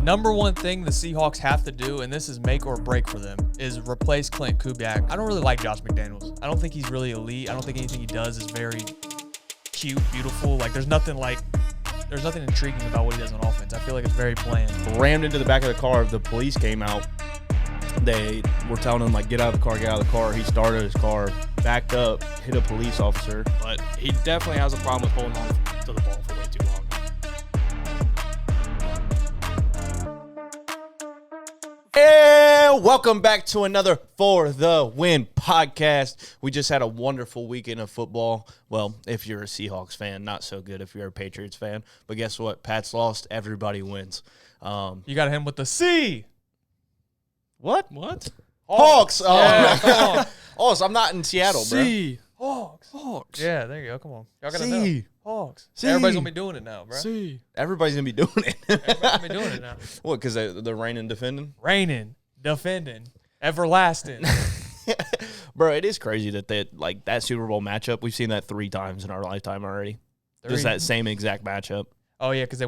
number one thing the Seahawks have to do, and this is make or break for them, is replace Clint Kubiak. I don't really like Josh McDaniels. I don't think he's really elite. I don't think anything he does is very cute, beautiful. Like, there's nothing intriguing about what he does on offense. I feel like it's very bland. Rammed into the back of the car. The police came out. They were telling him, like, get out of the car, get out of the car. He started his car, backed up, hit a police officer. But he definitely has a problem with holding on to the ball for way too long. And welcome back to another For the Win podcast. We just had a wonderful weekend of football. Well, if you're a Seahawks fan, not so good if you're a Patriots fan. But guess what? Pats lost. Everybody wins. You got him with the C. What? Hawks. Yeah, come on. Oh, so I'm not in Seattle, bro. C. Hawks. Yeah, there you go. Come on. Y'all got to C. know. Hawks. C. Everybody's going to be doing it now, bro. C. Everybody's going to be doing it. Everybody's going to be doing it now. What, because they're reigning defending? Reigning, defending, everlasting. Bro, it is crazy that that Super Bowl matchup, we've seen that 3 times in our lifetime already. Just that same exact matchup. Oh, yeah, because they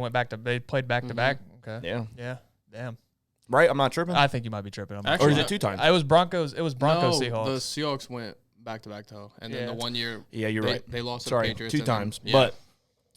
played back-to-back? Okay. Yeah. Yeah. Damn. Right? I'm not tripping? I think you might be tripping. Actually, or is it 2 times? It was Broncos Seahawks. The Seahawks went back-to-back, though. And then the 1 year yeah, you're right. They lost to Sorry, the Patriots. 2 times. But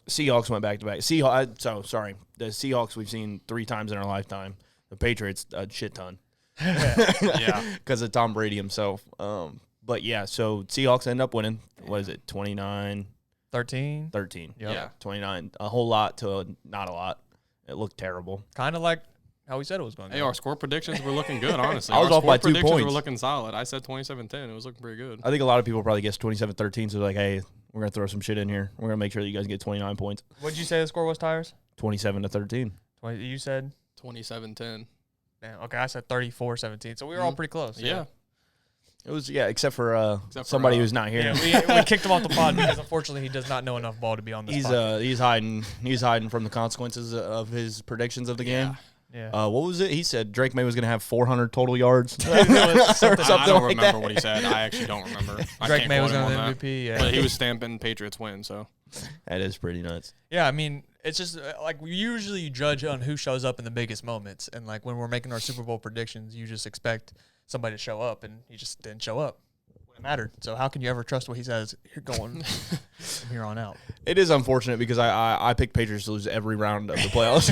Seahawks went back-to-back. Sorry. The Seahawks we've seen 3 times in our lifetime. The Patriots, a shit ton. Yeah. Because of Tom Brady himself. But, yeah, so Seahawks end up winning. What is it, 29? 13. 13. Yep. Yeah, 29. A whole lot to not a lot. It looked terrible. Kind of like how we said it was going to Hey, go. our score predictions were looking good, honestly. I was off by 2 predictions points. were looking solid. I said 27-10. It was looking pretty good. I think a lot of people probably guessed 27-13, so they're like, hey, we're going to throw some shit in here. We're going to make sure that you guys get 29 points. What did you say the score was, Tires? 27-13. You said? 27-10. Damn, okay, I said 34-17, so we were all pretty close. Yeah. It was, except for somebody who's not here. Yeah, we kicked him off the pod because, unfortunately, he does not know enough ball to be on this pod. He's hiding from the consequences of his predictions of the game. Yeah. What was it? He said Drake May was going to have 400 total yards. I don't remember what he said. I actually don't remember. Drake May was going to MVP. Yeah. But he was stamping Patriots win, so. That is pretty nuts. Yeah, I mean, it's just like we usually judge on who shows up in the biggest moments. And like when we're making our Super Bowl predictions, you just expect somebody to show up, and he just didn't show up when it mattered. So how can you ever trust what he says going from here on out? It is unfortunate because I picked Patriots to lose every round of the playoffs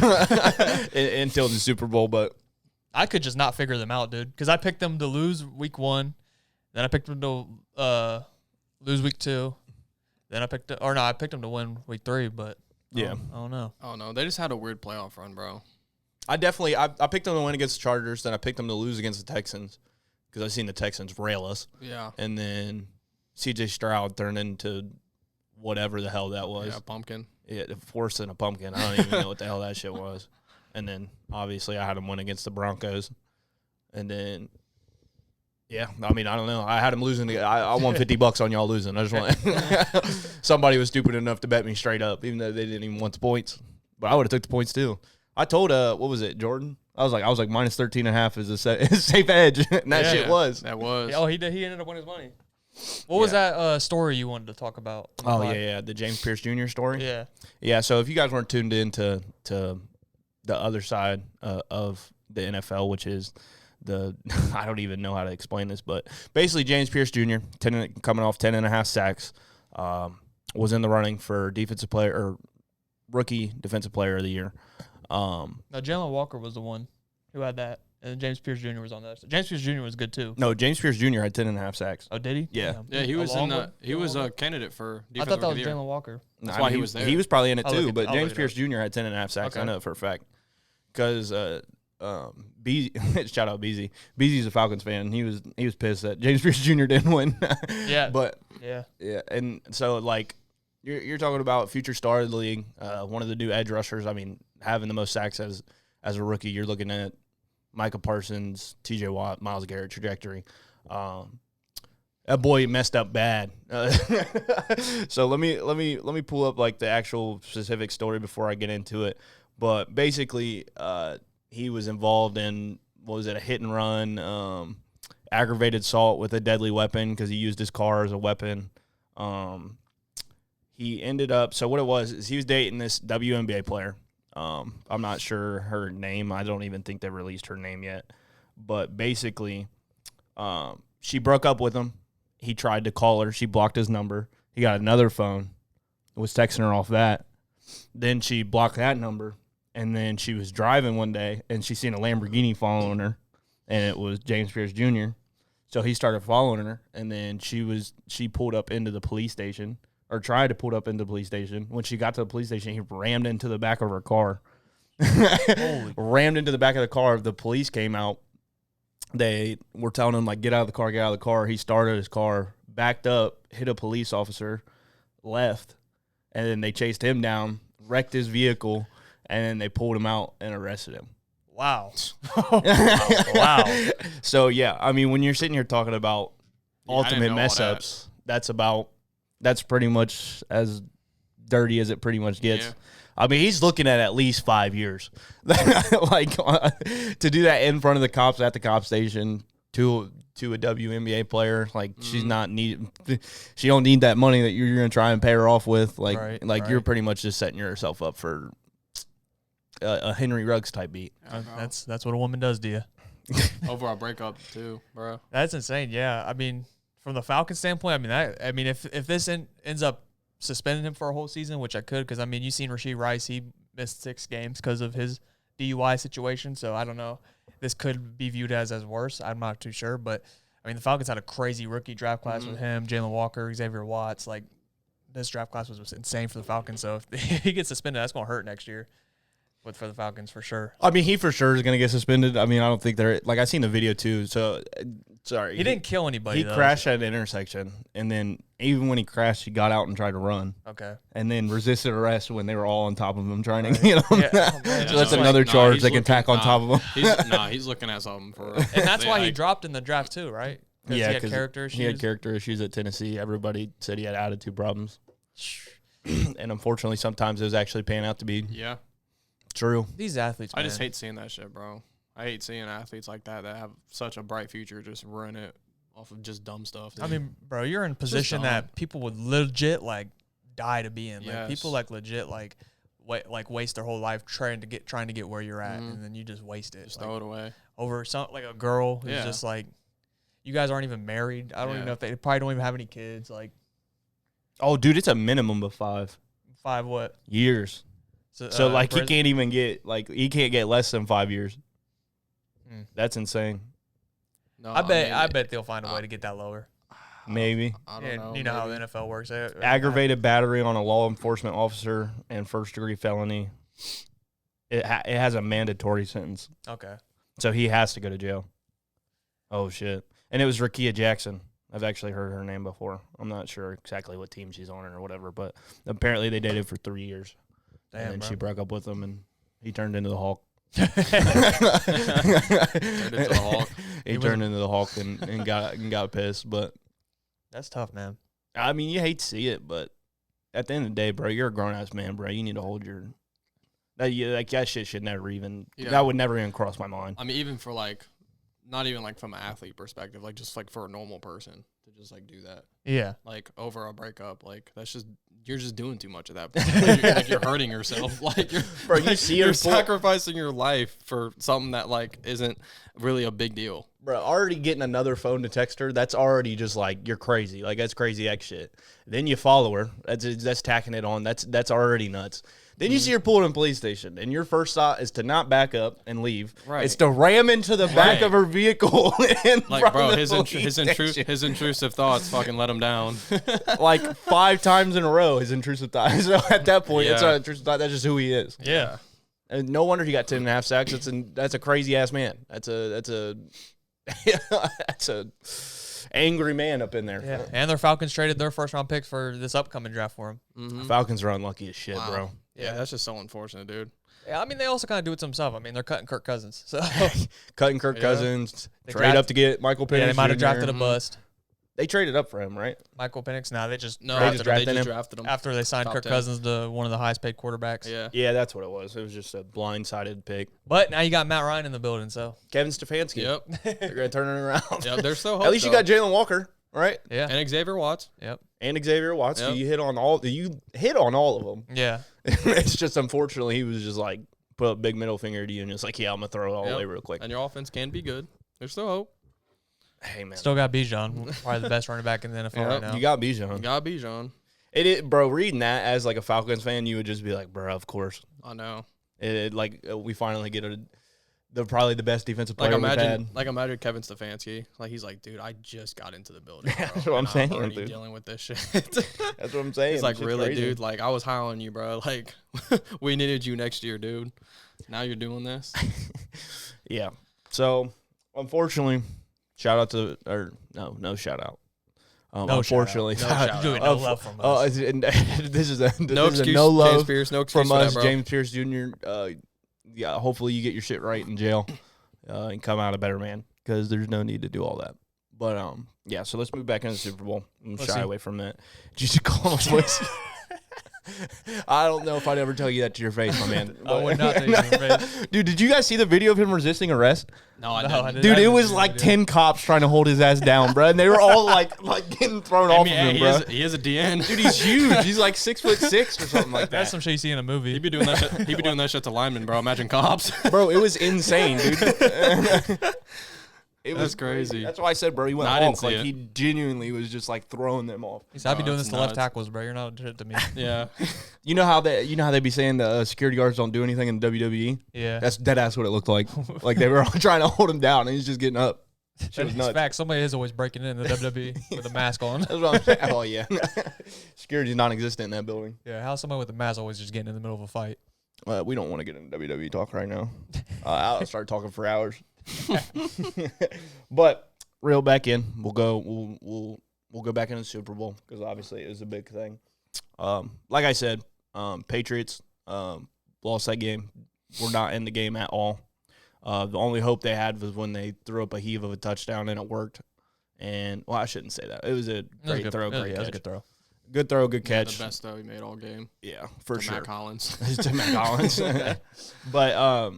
until the Super Bowl, but I could just not figure them out, dude, because I picked them to lose week 1, then I picked them to lose week 2, then I picked them to win week 3, but yeah, I don't know. Oh no, they just had a weird playoff run, bro. I picked them to win against the Chargers, then I picked them to lose against the Texans because I've seen the Texans rail us. Yeah. And then C.J. Stroud turned into whatever the hell that was. Yeah, pumpkin. Yeah, worse than a pumpkin. I don't even know what the hell that shit was. And then, obviously, I had them win against the Broncos. And then, yeah, I mean, I don't know. I had them losing. I won $50 on y'all losing. I just want somebody was stupid enough to bet me straight up, even though they didn't even want the points. But I would have took the points, too. I told, what was it, Jordan? I was like minus 13.5 is a safe edge. And that shit was. That was. Oh, he ended up winning his money. What was that story you wanted to talk about? Oh, yeah, the James Pearce Jr. story? Yeah. Yeah, so if you guys weren't tuned in to the other side of the NFL, which is I don't even know how to explain this, but basically James Pearce Jr., coming off 10.5 sacks, was in the running for defensive player or rookie defensive player of the year. No, Jalen Walker was the one who had that, and James Pearce Jr. was on that. So James Pearce Jr. was good too. No, James Pearce Jr. had 10.5 sacks. Oh, did he? Yeah. Yeah, he was a candidate for I defensive thought that was rookie of the year. Jalen Walker. That's why he was there. He was probably in it too, but I'll James look it Pearce up. Jr. had 10.5 sacks. Okay. I know it for a fact. Because shout out Beezy. Beezy's a Falcons fan. He was pissed that James Pearce Jr. didn't win. Yeah. But yeah, and so like you're talking about future star of the league, one of the new edge rushers. I mean, having the most sacks as a rookie, you're looking at Micah Parsons, T.J. Watt, Myles Garrett trajectory. That boy messed up bad. So let me pull up like the actual specific story before I get into it. But basically, he was involved in a hit and run, aggravated assault with a deadly weapon because he used his car as a weapon. He ended up. So what it was is he was dating this WNBA player. I'm not sure her name. I don't even think they released her name yet. But basically, she broke up with him. He tried to call her. She blocked his number. He got another phone, was texting her off that. Then she blocked that number, and then she was driving one day, and she seen a Lamborghini following her, and it was James Pearce Jr. So he started following her, and then she pulled up into the police station, or tried to pull up into the police station. When she got to the police station, he rammed into the back of her car. Rammed into the back of the car. The police came out. They were telling him, like, get out of the car, get out of the car. He started his car, backed up, hit a police officer, left, and then they chased him down, wrecked his vehicle, and then they pulled him out and arrested him. Wow. Wow. So, yeah, I mean, when you're sitting here talking about ultimate mess-ups, that's pretty much as dirty as it pretty much gets. Yeah. I mean, he's looking at least 5 years. Like, to do that in front of the cops at the cop station to a WNBA player, like, she's not she don't need that money that you're going to try and pay her off with. Like, Right. You're pretty much just setting yourself up for a Henry Ruggs type beat. That's what a woman does to you. Over a breakup too, bro. That's insane. Yeah, I mean, from the Falcons standpoint, if this ends up suspending him for a whole season, which I could, because I mean, you seen Rashee Rice, he missed 6 games because of his DUI situation. So I don't know. This could be viewed as worse. I'm not too sure, but I mean, the Falcons had a crazy rookie draft class with him, Jalen Walker, Xavier Watts. Like, this draft class was insane for the Falcons. So if he gets suspended, that's going to hurt next year. For the Falcons, for sure. I mean, he for sure is going to get suspended. I mean, I don't think they're – like, I seen the video too. So, sorry. He didn't kill anybody, He crashed at an intersection, and then even when he crashed, he got out and tried to run. Okay. And then resisted arrest when they were all on top of him trying to get him. Yeah. Oh, man. So that's another charge they can tack on top of him. He's looking at something for real. And that's why he dropped in the draft too, right? Yeah, he had character issues. He had character issues at Tennessee. Everybody said he had attitude problems. And unfortunately, sometimes it was actually paying out to be true. These athletes, I man. just hate seeing that shit, bro. I hate seeing athletes like that have such a bright future just ruin it off of just dumb stuff. I mean, bro, you're in a position that people would legit like die to be in. Like, Yes. people like legit like waste their whole life trying to get where you're at, and then you just waste it. Just like, throw it away. over some like a girl who's just like, you guys aren't even married. I don't even know if they probably don't even have any kids. Like, Oh, dude, it's a minimum of 5 what? years. So like, he prison? can't even get he can't get less than 5 years. That's insane. No, I bet they'll find a way to get that lower. Maybe. I don't know. You know how the NFL works. Aggravated battery on a law enforcement officer and first-degree felony. It has a mandatory sentence. Okay. So he has to go to jail. Oh, shit. And it was Rakia Jackson. I've actually heard her name before. I'm not sure exactly what team she's on or whatever, but apparently they dated for 3 years. Damn, and then bro. she broke up with him, and he turned into the Hulk. Turned into the Hulk. He turned into the Hulk and got pissed. But That's tough, man. I mean, you hate to see it, but at the end of the day, bro, you're a grown ass man, bro. You need to hold your that shit should never even that would never even cross my mind. I mean, even for like, not even like from an athlete perspective, like just like for a normal person to just like do that. Yeah. Like over a breakup, like that's just you're just doing too much at that point. Like, you're hurting yourself. Like Bro, you see you're her sacrificing your life for something that like isn't really a big deal. Bro, already getting another phone to text her, that's already just like, you're crazy. Like, that's crazy X shit. Then you follow her. That's tacking it on. That's already nuts. Then you see her pull in a police station, and your first thought is to not back up and leave. Right. It's to ram into the back of her vehicle. Like, bro, his intrusive thoughts fucking let him down. Like 5 times in a row, his intrusive thoughts. So at that point, it's not intrusive thought. That's just who he is. Yeah. And no wonder he got 10.5 sacks. That's a crazy ass man. That's a angry man up in there. Yeah. And their Falcons traded their first round pick for this upcoming draft for him. Mm-hmm. Falcons are unlucky as shit, bro. Yeah, that's just so unfortunate, dude. Yeah, I mean, they also kind of do it themselves. I mean, they're cutting Kirk Cousins. So Cutting Kirk Cousins, They trade up to get Michael Penix. yeah, they might have Jr. drafted a bust. They traded up for him, right? Michael Penix, nah, they just No, drafted just him drafted him. drafted him. after they signed Top Kirk 10. Cousins to one of the highest paid quarterbacks. Yeah. Yeah, that's what it was. It was just a blindsided pick. But now you got Matt Ryan in the building, so Kevin Stefanski. Yep. They're going to turn it around. Yep. They're so. At least you got Jalen Walker, right? yeah. and Xavier Watts. Yep. And Xavier Watts. Yep. You hit on all of them. Yeah. It's just unfortunately he was just like put a big middle finger to you and it's like, yeah, I'm gonna throw it all Yep. the way real quick. And your offense can be good. There's still hope. Hey man, Still got Bijan, probably the best running back in the NFL right now. you got You Bijan. gotta be John. Bro. Reading that as like a Falcons fan, you would just be like, bro, of course. I know. We finally get probably the best defensive player we've had. Imagine Kevin Stefanski. Like he's like, dude, I just got into the building. Bro, That's what I'm and saying, already dude. dealing with this shit. That's what I'm saying. He's like, Shit's really, crazy. dude? Like I was high on you, bro. Like we needed you next year, dude. Now you're doing this. Yeah. So unfortunately, shout out to no shout out. No Unfortunately, shout out. No shout out. Really no love from us. This is a No excuse, no love James Pearce. No excuse from for us, that, bro. James Pearce Jr. Yeah, hopefully you get your shit right in jail and come out a better man because there's no need to do all that. But yeah. So let's move back into the Super Bowl. I'm shy away from that. Did you just call him pussy? I don't know if I'd ever tell you that to your face, my man. I would not tell you to your face. Dude, did you guys see the video of him resisting arrest? No, I No, didn't. I didn't. Dude, it was like 10 cops trying to hold his ass down, bro. And they were all like getting thrown off of him, bro. He is a DN. Dude, he's huge. He's like 6'6" or something like that. That's some shit you see in a movie. He'd be doing that shit. He'd be doing that shit to linemen, bro. Imagine cops. Bro, it was insane, dude. It was That's crazy. That's why I said, bro, he went No, I didn't off. see Like, it. he genuinely was just like throwing them off. He said, I'd be doing it's this to left nuts. tackles, bro. You're not shit to me. Yeah. You know how they be saying the security guards don't do anything in WWE? Yeah. That's dead ass what it looked like. Like they were all trying to hold him down, and he's just getting up. Shit was That's nuts. fact. Somebody is always breaking in the WWE with a mask on. That's what I'm saying. Oh yeah, security's non-existent in that building. Yeah, how's somebody with a mask always just getting in the middle of a fight? We don't want to get into WWE talk right now. I'll start talking for hours. But reel back in. We'll go back into the Super Bowl because obviously it was a big thing. Like I said, Patriots lost that game. We're not in the game at all. The only hope they had was when they threw up a heave of a touchdown and it worked. And well, I shouldn't say that. It was a great throw, great catch. Good throw. Good throw, good catch. The best throw he made all game. Yeah, for To sure. Matt Collins. To Matt Collins. But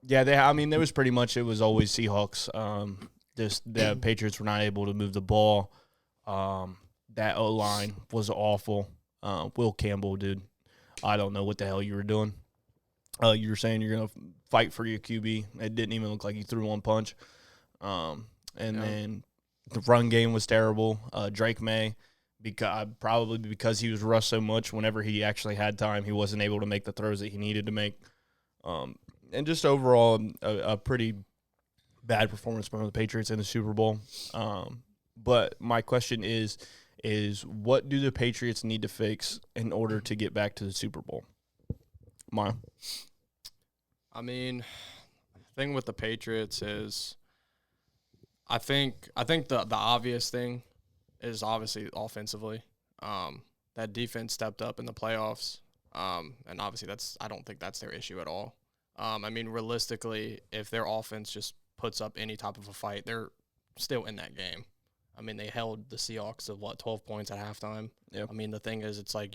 yeah, I mean, there was pretty much, it was always Seahawks. The Patriots were not able to move the ball. That O-line was awful. Will Campbell, dude, I don't know what the hell you were doing. You were saying you're gonna fight for your QB. It didn't even look like you threw one punch. Then the run game was terrible. Drake May, because he was rushed so much, whenever he actually had time, he wasn't able to make the throws that he needed to make. And just overall, a pretty bad performance from the Patriots in the Super Bowl. But my question is what do the Patriots need to fix in order to get back to the Super Bowl? Maya? I mean, the thing with the Patriots is I think the obvious thing is obviously offensively. That defense stepped up in the playoffs. And obviously I don't think that's their issue at all. I mean, realistically, if their offense just puts up any type of a fight, they're still in that game. I mean, they held the Seahawks to 12 points at halftime. Yep. I mean, the thing is, it's like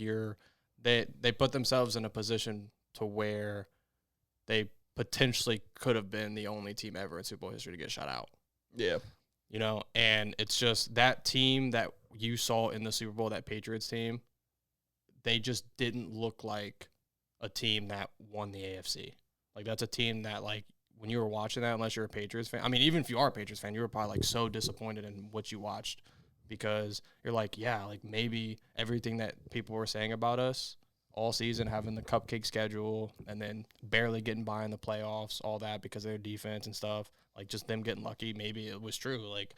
they put themselves in a position to where they potentially could have been the only team ever in Super Bowl history to get shut out. Yeah. You know, and it's just that team that you saw in the Super Bowl, that Patriots team, they just didn't look like a team that won the AFC. Like, that's a team that, like, when you were watching that, unless you're a Patriots fan, I mean, even if you are a Patriots fan, you were probably, like, so disappointed in what you watched because you're like, yeah, like, maybe everything that people were saying about us all season, having the cupcake schedule and then barely getting by in the playoffs, all that because of their defense and stuff, like, just them getting lucky, maybe it was true. Like,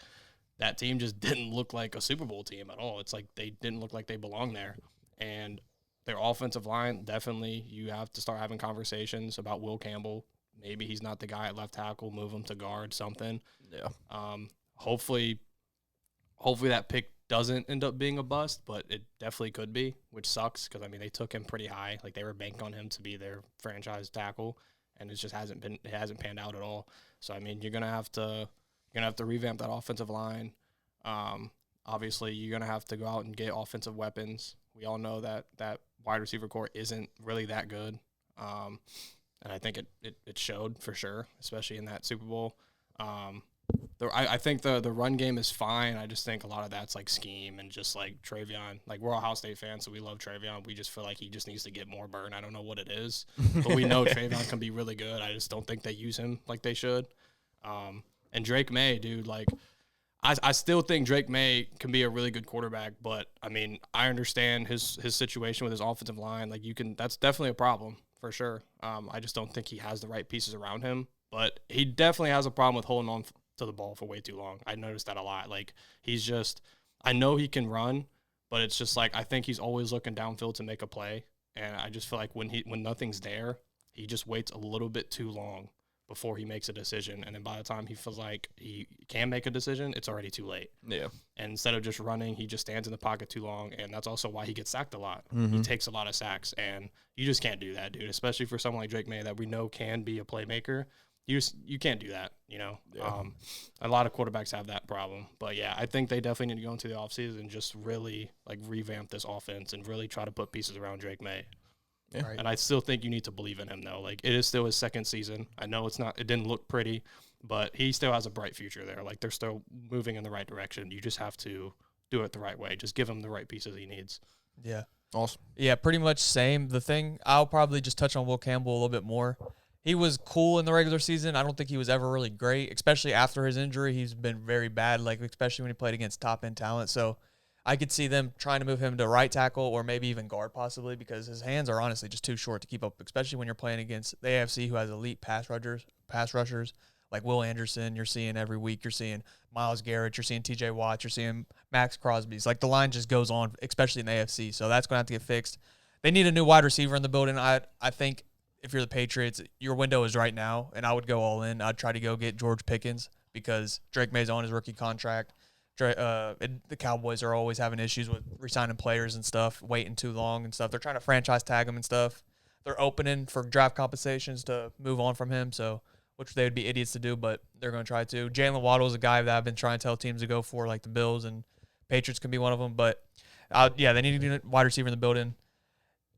that team just didn't look like a Super Bowl team at all. It's like they didn't look like they belonged there. And their offensive line, definitely, you have to start having conversations about Will Campbell. Maybe he's not the guy at left tackle, move him to guard, something. Yeah. Hopefully that pick doesn't end up being a bust, but it definitely could be, which sucks because, I mean, they took him pretty high. Like, they were banking on him to be their franchise tackle, and it just hasn't panned out at all. So, I mean, you're gonna have to revamp that offensive line. Obviously, you're gonna have to go out and get offensive weapons. We all know that wide receiver core isn't really that good, and I think it showed for sure, especially in that Super Bowl. I think the run game is fine. I just think a lot of that's like scheme and just like Travion. Like we're all Ohio State fans, so we love Travion. We just feel like he just needs to get more burn. I don't know what it is, but we know Travion can be really good. I just don't think they use him like they should. And Drake May, dude, like I still think Drake May can be a really good quarterback, but I mean I understand his situation with his offensive line. Like that's definitely a problem for sure. I just don't think he has the right pieces around him. But he definitely has a problem with holding on to the ball for way too long. I noticed that a lot. Like, I know he can run, but it's just like I think he's always looking downfield to make a play. And I just feel like when nothing's there, he just waits a little bit too long before he makes a decision. And then by the time he feels like he can make a decision, it's already too late. Yeah. And instead of just running, he just stands in the pocket too long. And that's also why he gets sacked a lot. Mm-hmm. He takes a lot of sacks. And you just can't do that, dude, especially for someone like Drake May that we know can be a playmaker. You can't do that, you know. Yeah. A lot of quarterbacks have that problem. But, yeah, I think they definitely need to go into the offseason and just really, like, revamp this offense and really try to put pieces around Drake May. Yeah. Right. And I still think you need to believe in him, though. Like, it is still his second season. I know it didn't look pretty, but he still has a bright future there. Like, they're still moving in the right direction. You just have to do it the right way. Just give him the right pieces he needs. Yeah. Awesome. Yeah, pretty much same. The thing, I'll probably just touch on Will Campbell a little bit more. He was cool in the regular season. I don't think he was ever really great, especially after his injury. He's been very bad, like especially when he played against top-end talent. So I could see them trying to move him to right tackle or maybe even guard possibly because his hands are honestly just too short to keep up, especially when you're playing against the AFC who has elite pass rushers like Will Anderson. You're seeing every week. You're seeing Myles Garrett. You're seeing TJ Watt. You're seeing Max Crosby's. Like the line just goes on, especially in the AFC. So that's going to have to get fixed. They need a new wide receiver in the building. I think if you're the Patriots, your window is right now, and I would go all in. I'd try to go get George Pickens because Drake May's on his rookie contract. The Cowboys are always having issues with re-signing players and stuff, waiting too long and stuff. They're trying to franchise tag him and stuff. They're opening for draft compensations to move on from him, so which they would be idiots to do, but they're going to try to. Jalen Waddle is a guy that I've been trying to tell teams to go for, like the Bills, and Patriots can be one of them. But, yeah, they need to get a wide receiver in the building.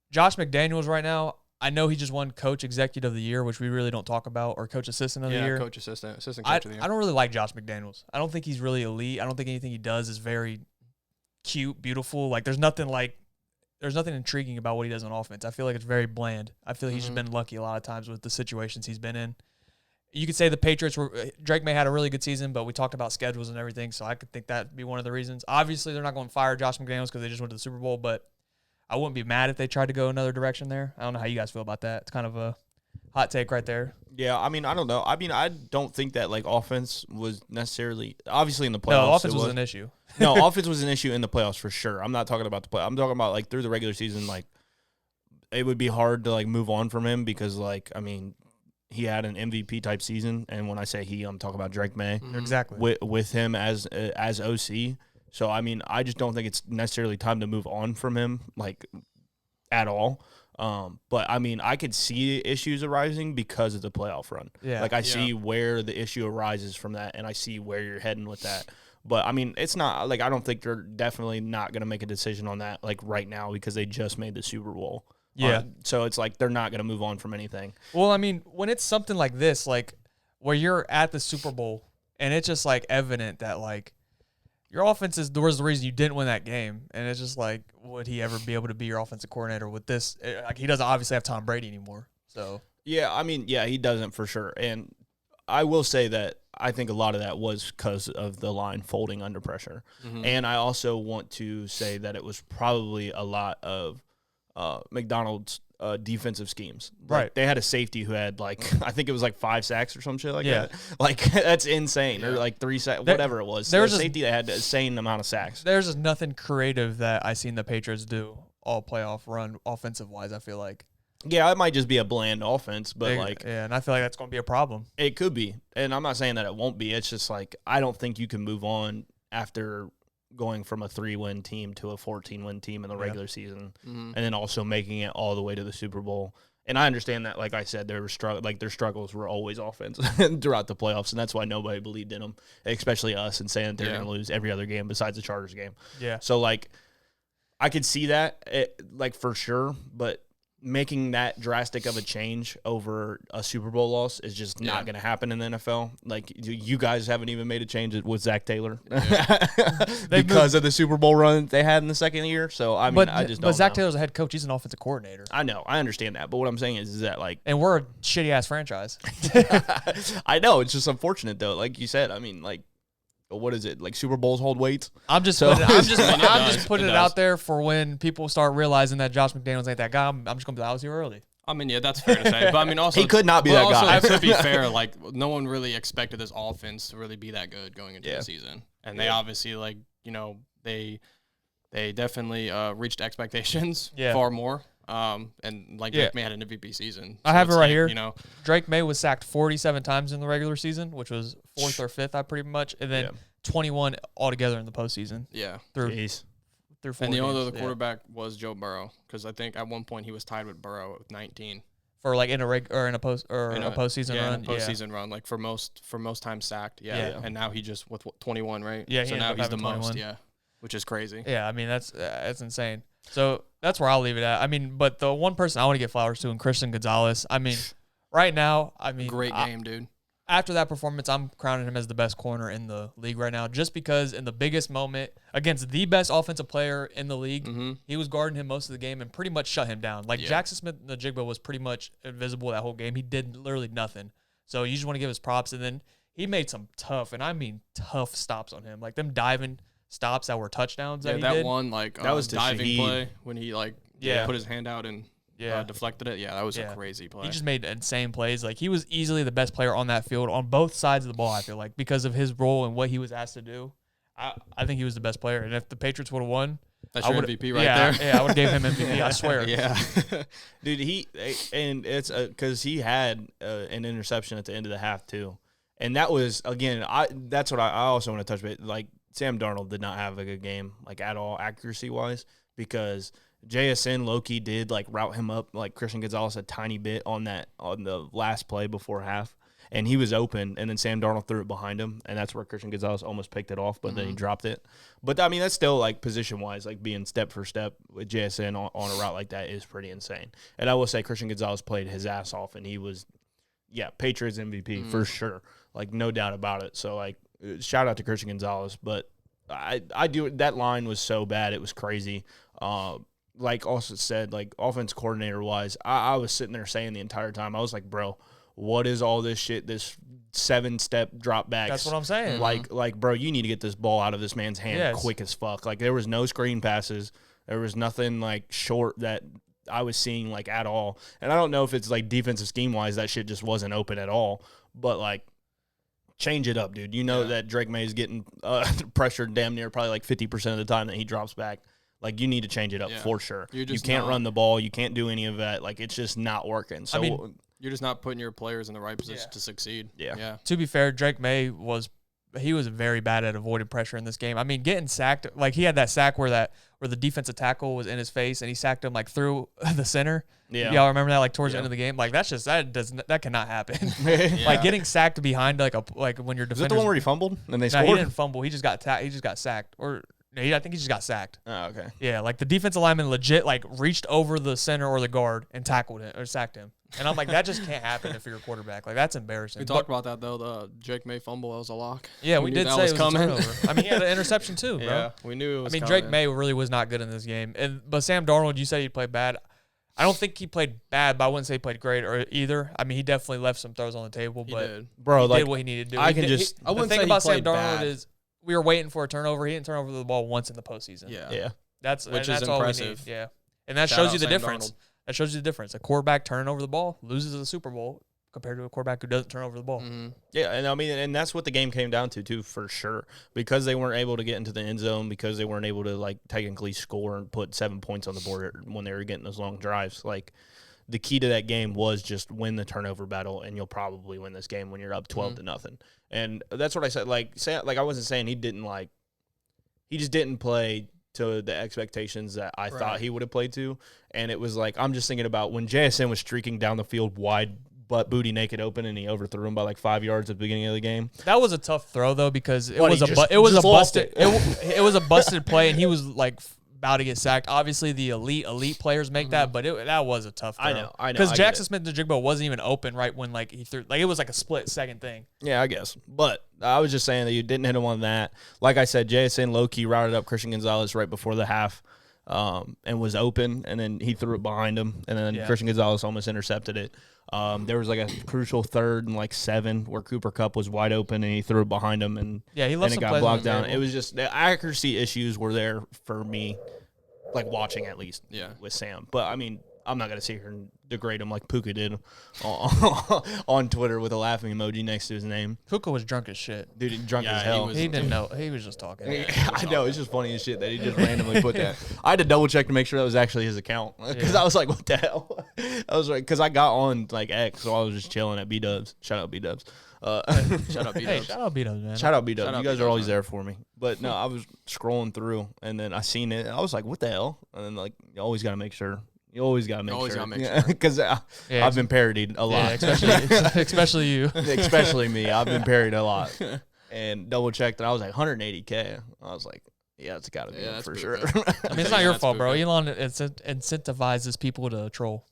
Josh McDaniels right now, I know he just won Coach Executive of the Year, which we really don't talk about, or Coach Assistant of the Year. Coach Assistant Coach of the Year. I don't really like Josh McDaniels. I don't think he's really elite. I don't think anything he does is very cute, beautiful. Like, there's nothing intriguing about what he does on offense. I feel like it's very bland. I feel like he's just been lucky a lot of times with the situations he's been in. You could say the Patriots Drake May had a really good season, but we talked about schedules and everything, so I could think that'd be one of the reasons. Obviously, they're not going to fire Josh McDaniels because they just went to the Super Bowl, but I wouldn't be mad if they tried to go another direction there. I don't know how you guys feel about that. It's kind of a hot take right there. Yeah, I mean, I don't know. I mean, I don't think that, like, offense was necessarily – obviously in the playoffs. No, offense was an issue. No, offense was an issue in the playoffs for sure. I'm not talking about the play. I'm talking about, like, through the regular season, like, it would be hard to, like, move on from him because, like, I mean, he had an MVP-type season. And when I say he, I'm talking about Drake May. Exactly. With him as OC. So, I mean, I just don't think it's necessarily time to move on from him, like, at all. But, I mean, I could see issues arising because of the playoff run. Yeah. Like, I see where the issue arises from that, and I see where you're heading with that. But, I mean, it's not – like, I don't think they're definitely not going to make a decision on that, like, right now because they just made the Super Bowl. Yeah. So, it's like they're not going to move on from anything. Well, I mean, when it's something like this, like, where you're at the Super Bowl and it's just, like, evident that, like, your offense was the reason you didn't win that game. And it's just like, would he ever be able to be your offensive coordinator with this? Like, he doesn't obviously have Tom Brady anymore. So yeah, I mean, yeah, he doesn't for sure. And I will say that I think a lot of that was because of the line folding under pressure. And I also want to say that it was probably a lot of McDonald's defensive schemes. Right. Like, they had a safety who had, like, I think it was like 5 sacks or some shit like that. Like, that's insane. Or like 3 sacks, whatever it was. There was a safety that had an insane amount of sacks. There's just nothing creative that I seen the Patriots do all playoff run offensive-wise, I feel like. Yeah, it might just be a bland offense, but yeah, and I feel like that's going to be a problem. It could be. And I'm not saying that it won't be. It's just like, I don't think you can move on after going from a 3-win team to a 14-win team in the regular season, and then also making it all the way to the Super Bowl. And I understand that, like I said, their struggles were always offense throughout the playoffs, and that's why nobody believed in them, especially us, and saying that they're going to lose every other game besides the Chargers game. Yeah. So, like, I could see that, like, for sure, but making that drastic of a change over a Super Bowl loss is just not going to happen in the NFL. Like, you guys haven't even made a change with Zach Taylor because of the Super Bowl run they had in the second year. So, I mean, I just don't But Zach know. Taylor's a head coach. He's an offensive coordinator. I know. I understand that. But what I'm saying is that, like... And we're a shitty-ass franchise. I know. It's just unfortunate, though. Like you said, I mean, like, what is it? Like, Super Bowls hold weight? I'm just putting it out there for when people start realizing that Josh McDaniels ain't that guy. I'm just going to be like, I was here early. I mean, yeah, that's fair to say. But I mean, also he could not be that guy. Also, to be fair, like no one really expected this offense to really be that good going into the season, and they obviously, like, you know, they definitely reached expectations far more. And like Drake May had an MVP season. I have it right here. You know, Drake May was sacked 47 times in the regular season, which was 4th or 5th, I pretty much, and then 21 altogether in the postseason. Yeah, through 4 and the games. only other quarterback was Joe Burrow, because I think at one point he was tied with Burrow with 19 for like in a postseason run. In a postseason run, like for most times sacked. Yeah. And now he just with 21, right? Yeah. So now he's the 21. Most. Yeah, which is crazy. Yeah, I mean that's insane. So that's where I'll leave it at. I mean, but the one person I want to get flowers to, and Christian Gonzalez. I mean, right now, I mean, great game, dude. After that performance, I'm crowning him as the best corner in the league right now, just because in the biggest moment against the best offensive player in the league, he was guarding him most of the game and pretty much shut him down. Like Jackson Smith-Njigba was pretty much invisible that whole game. He did literally nothing. So you just want to give his props. And then he made some tough, and I mean tough stops on him, like them diving stops that were touchdowns. That one, like that was diving Shaheed play when he like put his hand out and deflected it. Yeah, that was a crazy play. He just made insane plays. Like, he was easily the best player on that field on both sides of the ball, I feel like, because of his role and what he was asked to do. I think he was the best player. And if the Patriots would have won, that's your MVP right there. Yeah, I would have gave him MVP, I swear. Yeah. Dude, and it's because he had an interception at the end of the half, too. And that was, again, that's what I also want to touch base. Like, Sam Darnold did not have a good game, like, at all, accuracy-wise, because – JSN low-key did like route him up like Christian Gonzalez a tiny bit on the last play before half, and he was open, and then Sam Darnold threw it behind him, and that's where Christian Gonzalez almost picked it off, but then he dropped it. But I mean, that's still like position-wise, like being step for step with JSN on a route like that is pretty insane. And I will say Christian Gonzalez played his ass off, and he was Patriots MVP for sure, like no doubt about it. So like shout out to Christian Gonzalez, but I do, that line was so bad, it was crazy. Like also said, like offense coordinator wise, I was sitting there saying the entire time, I was like, bro, what is all this shit, this 7-step drop backs? That's what I'm saying. Like, bro, you need to get this ball out of this man's hand quick as fuck. Like, there was no screen passes. There was nothing like short that I was seeing like at all. And I don't know if it's like defensive scheme wise, that shit just wasn't open at all. But like, change it up, dude. You know that Drake May is getting pressured damn near probably like 50% of the time that he drops back. Like, you need to change it up for sure. You can't run the ball. You can't do any of that. Like, it's just not working. So, I mean, you're just not putting your players in the right position to succeed. Yeah. To be fair, Drake May was very bad at avoiding pressure in this game. I mean, getting sacked, like he had that sack where the defensive tackle was in his face and he sacked him like through the center. Yeah. Y'all remember that like towards the end of the game? Like that cannot happen. Like getting sacked behind like when you're defenders. Is that the one where he fumbled and they scored? No, he didn't fumble. He just got sacked. I think he just got sacked. Oh, okay. Yeah, like the defensive lineman legit like reached over the center or the guard and tackled him or sacked him. And I'm like, that just can't happen if you're a quarterback. Like, that's embarrassing. We talked about that though. The Drake May fumble, that was a lock. Yeah, we did say it was coming. A turnover. I mean, he had an interception too, bro. Yeah, we knew it was coming. Drake May really was not good in this game. But Sam Darnold, you said he played bad. I don't think he played bad, but I wouldn't say he played great or either. I mean, he definitely left some throws on the table, but he did what he needed to do. I wouldn't say the thing about Sam Darnold is we were waiting for a turnover. He didn't turn over the ball once in the postseason. Yeah. That's impressive. all we need. Yeah. And that shows you the difference. That shows you the difference. A quarterback turning over the ball loses the Super Bowl compared to a quarterback who doesn't turn over the ball. Mm-hmm. Yeah, and I mean, and that's what the game came down to too, for sure. Because they weren't able to get into the end zone, because they weren't able to like technically score and put 7 points on the board when they were getting those long drives. Like, the key to that game was just win the turnover battle, and you'll probably win this game when you're up 12-0. And that's what I said. Like I wasn't saying he just didn't play to the expectations that I thought he would have played to. And it was like, I'm just thinking about when JSN was streaking down the field wide, butt booty naked open, and he overthrew him by like 5 yards at the beginning of the game. That was a tough throw though, because it was a busted play, and he was like about to get sacked. Obviously, the elite players make that, but that was a tough throw. I know. Because Jackson Smith-Njigba wasn't even open right when like he threw. Like it was like a split-second thing. Yeah, I guess. But I was just saying that you didn't hit him on that. Like I said, JSN low-key routed up Christian Gonzalez right before the half and was open, and then he threw it behind him, and then Christian Gonzalez almost intercepted it. There was like a crucial 3rd and like 7 where Cooper Kupp was wide open, and he threw it behind him, and he left it some got blocked down. available. It was just the accuracy issues were there for me, like watching at least with Sam. But, I mean, I'm not going to sit here and degrade him like Puka did on Twitter with a laughing emoji next to his name. Puka was drunk as shit. Dude, he drunk as hell. He didn't know. He was just talking. I know. It's just funny as shit that he just randomly put that. I had to double check to make sure that was actually his account because I was like, what the hell? I was like, because I got on like X, so I was just chilling at B-Dubs. Shout out B-Dubs. Shout out B-Dubs. Hey, shout out B-Dubs, man. Shout out B-Dubs. Shout out You guys B-Dubs, are always man. there for me. But no, I was scrolling through, and then I seen it. And I was like, what the hell? And then, like, you always got to make sure. You always got to make Always sure. gotta make sure. Because I've been parodied a lot. Yeah, especially you. Especially me. I've been parodied a lot. And double checked, and I was like, 180K. I was like, yeah, it's got to be that's for pretty sure. good. I mean, it's not your That's fault, bro. Puka. Elon incentivizes people to troll.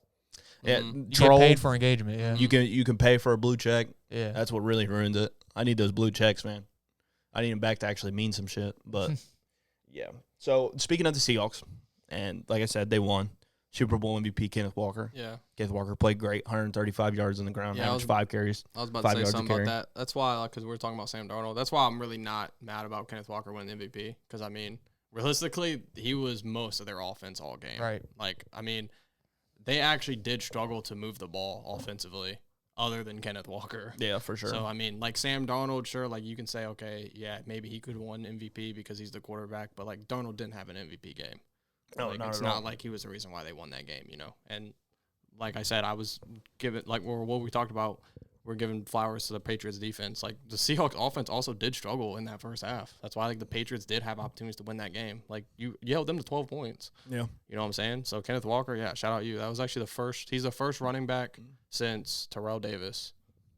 Yeah, You troll. get paid for engagement. Yeah. You can pay for a blue check. Yeah. That's what really ruins it. I need those blue checks, man. I need them back to actually mean some shit. But yeah. So speaking of the Seahawks, and like I said, they won. Super Bowl MVP Kenneth Walker. Yeah. Kenneth Walker played great, 135 yards on the ground, Yeah, I averaged was- 5 carries. I was about 5 to say yards a something about carry. that. That's why, because we were talking about Sam Darnold. That's why I'm really not mad about Kenneth Walker winning MVP. Because, I mean, realistically, he was most of their offense all game. Right. Like, I mean, they actually did struggle to move the ball offensively other than Kenneth Walker. Yeah, for sure. So, I mean, like Sam Darnold, sure, like you can say, okay, yeah, maybe he could have won MVP because he's the quarterback, but like Darnold didn't have an MVP game. No, Like, not it's at not all. like he was the reason why they won that game, you know? And like I said, I was giving, like what we talked about, we're giving flowers to the Patriots defense. Like the Seahawks offense also did struggle in that first half. That's why like the Patriots did have opportunities to win that game. Like you held them to 12 points. Yeah. You know what I'm saying? So Kenneth Walker, yeah, shout out you. That was actually he's the first running back since Terrell Davis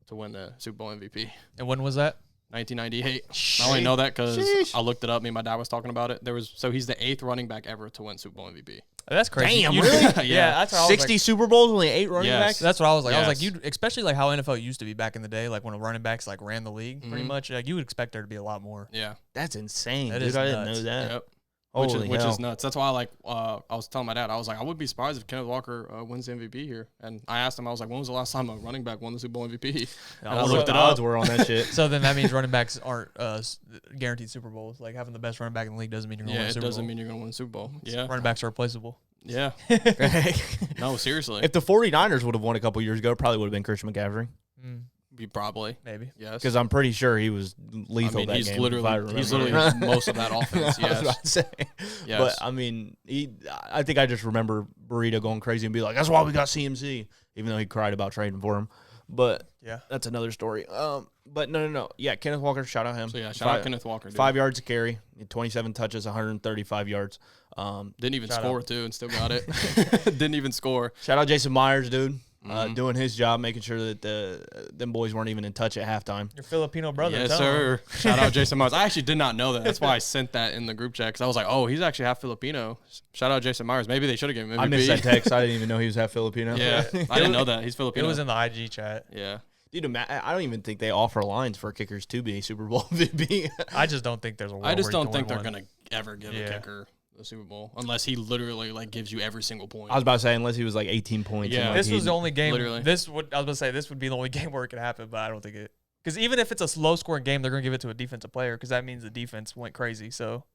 to win the Super Bowl MVP. And when was that? 1998. I only know that because I looked it up. Me and my dad was talking about it. So he's the 8th running back ever to win Super Bowl MVP. That's crazy. Damn, You- really? yeah, that's what I was 60 like. Super Bowls, only 8 running Yes. backs? That's what I was like. I was like, Yes. you, especially like how NFL used to be back in the day, like when a running backs like ran the league pretty much. Like you would expect there to be a lot more. Yeah. That's insane, That dude. is I didn't nuts. know that. Yep. Holy Which hell. is nuts. That's why, like, I was telling my dad, I was like, I wouldn't be surprised if Kenneth Walker wins the MVP here. And I asked him, I was like, when was the last time a running back won the Super Bowl MVP? And I what looked the it odds up. were on that shit. So then that means running backs aren't guaranteed Super Bowls. Like having the best running back in the league doesn't mean you're going to Yeah, win a it Super doesn't Bowl. mean you're going to win the Super Bowl. Yeah. Running backs are replaceable. Yeah. No, seriously. If the 49ers would have won a couple years ago, it probably would have been Christian McCaffrey. You probably. Maybe. Yes. Because I'm pretty sure he was lethal that he's game. if I remember. literally most of that offense. I was Yes. about to say. Yes. But, I mean, I think I just remember Burrito going crazy and be like, that's why we got CMC, even though he cried about trading for him. But Yeah. that's another story. But no. Yeah, Kenneth Walker, shout out him. So, yeah, shout out Kenneth Walker. Dude. 5 yards a carry, 27 touches, 135 yards. Didn't even Shout score, out. too, and still got it. Didn't even score. Shout out Jason Myers, dude. Doing his job, making sure that them boys weren't even in touch at halftime. Your Filipino brother. Yes, tell him. sir. Shout out Jason Myers. I actually did not know that. That's why I sent that in the group chat because I was like, oh, he's actually half Filipino. Shout out Jason Myers. Maybe they should have given him MVP. I missed that text. I didn't even know he was half Filipino. Yeah, I didn't know that. He's It Filipino. was in the IG chat. Yeah. Dude, I don't even think they offer lines for kickers to be Super Bowl MVP. I just don't think there's a world I just where he don't can think win they're one. going to ever give a Yeah. kicker the Super Bowl unless he literally like gives you every single point. I was about to say, unless he was like 18 points. Yeah. and, like, This was the only game. Literally. I was about to say this would be the only game where it could happen, but I don't think it. Because even if it's a low scoring game, they're going to give it to a defensive player because that means the defense went crazy. So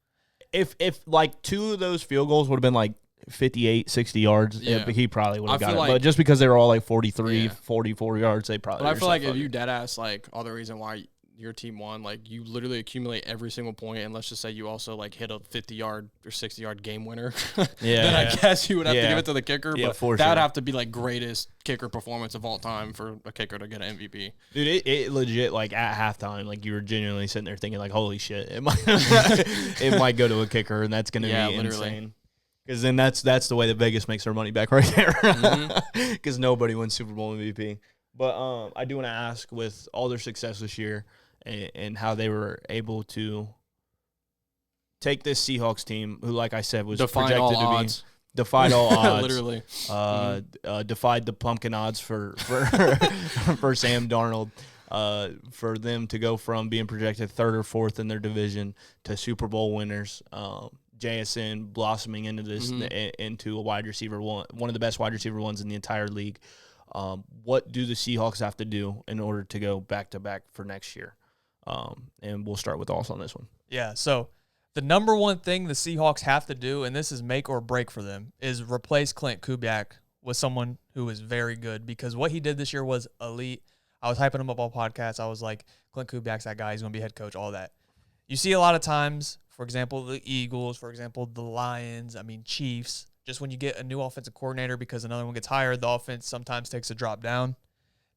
If like 2 of those field goals would have been like 58, 60 yards, Yeah. he probably would have I got feel it. like- but just because they were all like 43, Yeah. 44 yards, they probably But I were feel like so if you fucking- dead ass like all the reason why your team won, like you literally accumulate every single point, and let's just say you also like hit a 50-yard or 60-yard game winner, Yeah. then I guess you would have to Yeah. give it to the kicker. Yeah, but for that'd sure. have to be like greatest kicker performance of all time for a kicker to get an MVP. Dude, it legit, like, at halftime, like, you were genuinely sitting there thinking, like, holy shit, it might, it might go to a kicker, and that's going to Yeah, be literally. insane. Because then that's the way that Vegas makes their money back right there. Because nobody wins Super Bowl MVP. But I do want to ask, with all their success this year and how they were able to take this Seahawks team, who, like I said, was Define projected all to odds. be defied all odds, Literally. defied the pumpkin odds for for Sam Darnold. For them to go from being projected third or fourth in their division to Super Bowl winners, JSN blossoming into this into a wide receiver one of the best wide receiver ones in the entire league. What do the Seahawks have to do in order to go back to back for next year? And we'll start with Alls on this one. Yeah, so the number one thing the Seahawks have to do, and this is make or break for them, is replace Clint Kubiak with someone who is very good, because what he did this year was elite. I was hyping him up on podcasts. I was like, Clint Kubiak's that guy. He's going to be head coach, all that. You see a lot of times, for example, the Eagles, for example, the Lions, Chiefs, just when you get a new offensive coordinator because another one gets hired, the offense sometimes takes a drop down.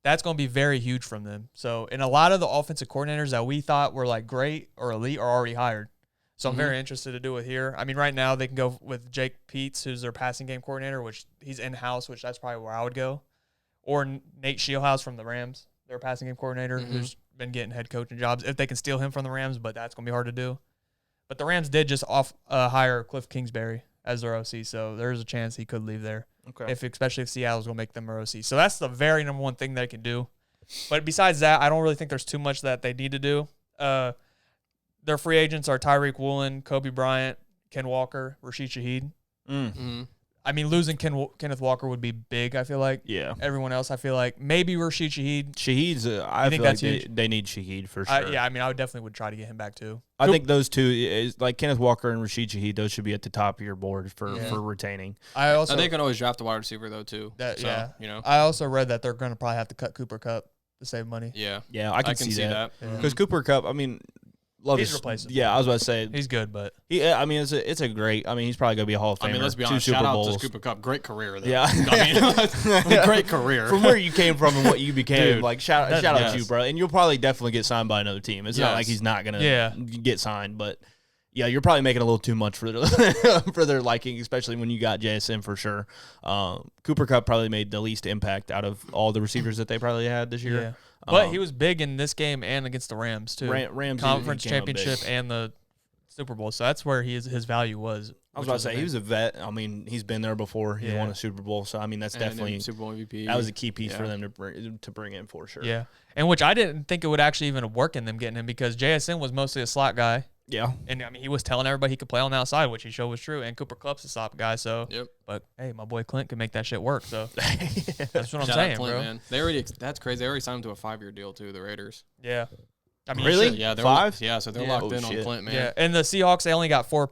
That's going to be very huge from them. So, and a lot of the offensive coordinators that we thought were like great or elite are already hired. So I'm very interested to do it here. Right now they can go with Jake Peets, who's their passing game coordinator, which he's in-house, which that's probably where I would go. Or Nate Shieldhouse from the Rams, their passing game coordinator, who's been getting head coaching jobs, if they can steal him from the Rams, but that's going to be hard to do. But the Rams did just hire Cliff Kingsbury as their OC, so there's a chance he could leave there, especially if Seattle's going to make them their OC. So that's the very number one thing they can do. But besides that, I don't really think there's too much that they need to do. Their free agents are Tyreek Woolen, Kobe Bryant, Ken Walker, Rashid Shaheed. Losing Kenneth Walker would be big, I feel like. Yeah. Everyone else, I feel like. Maybe Rashid Shaheed. Shaheed's, I feel like they need Shaheed for sure. I definitely would try to get him back too. I think those two, is like Kenneth Walker and Rashid Shaheed, those should be at the top of your board for retaining. They can always draft a wide receiver, though, too. I also read that they're going to probably have to cut Cooper Kupp to save money. Yeah, I can see that. Because Yeah. Cooper Kupp, He's replaceable. Yeah, I was about to say he's good, but it's a great. He's probably gonna be a Hall of Famer. Let's be honest. Super Shout Bowls. out to Cooper Kupp. Great career, though. Yeah, great career. From where you came from and what you became, Dude, like shout out to you, bro. And you'll probably definitely get signed by another team. It's not like he's not gonna get signed, but yeah, you're probably making a little too much for their liking, especially when you got JSN for sure. Cooper Kupp probably made the least impact out of all the receivers that they probably had this year. Yeah. But he was big in this game and against the Rams too. Rams Conference championship and the Super Bowl. So that's where his value was. I was about to say he was a vet. He's been there before. He won a Super Bowl. So that's definitely Super Bowl MVP. That was a key piece for them to bring in for sure. Yeah, and which I didn't think it would actually even work in them getting him, because JSN was mostly a slot guy. Yeah, and he was telling everybody he could play on the outside, which he showed was true. And Cooper Kupp's a slot guy, so. Yep. But hey, my boy Clint can make that shit work. So that's what I'm Shout saying, out Clint, bro. Man. That's crazy. They already signed him to a 5-year deal too. The Raiders. Yeah. Really? Yeah, they're 5? Yeah, so they're locked in on Clint, man. Yeah, and the Seahawks, they only got 4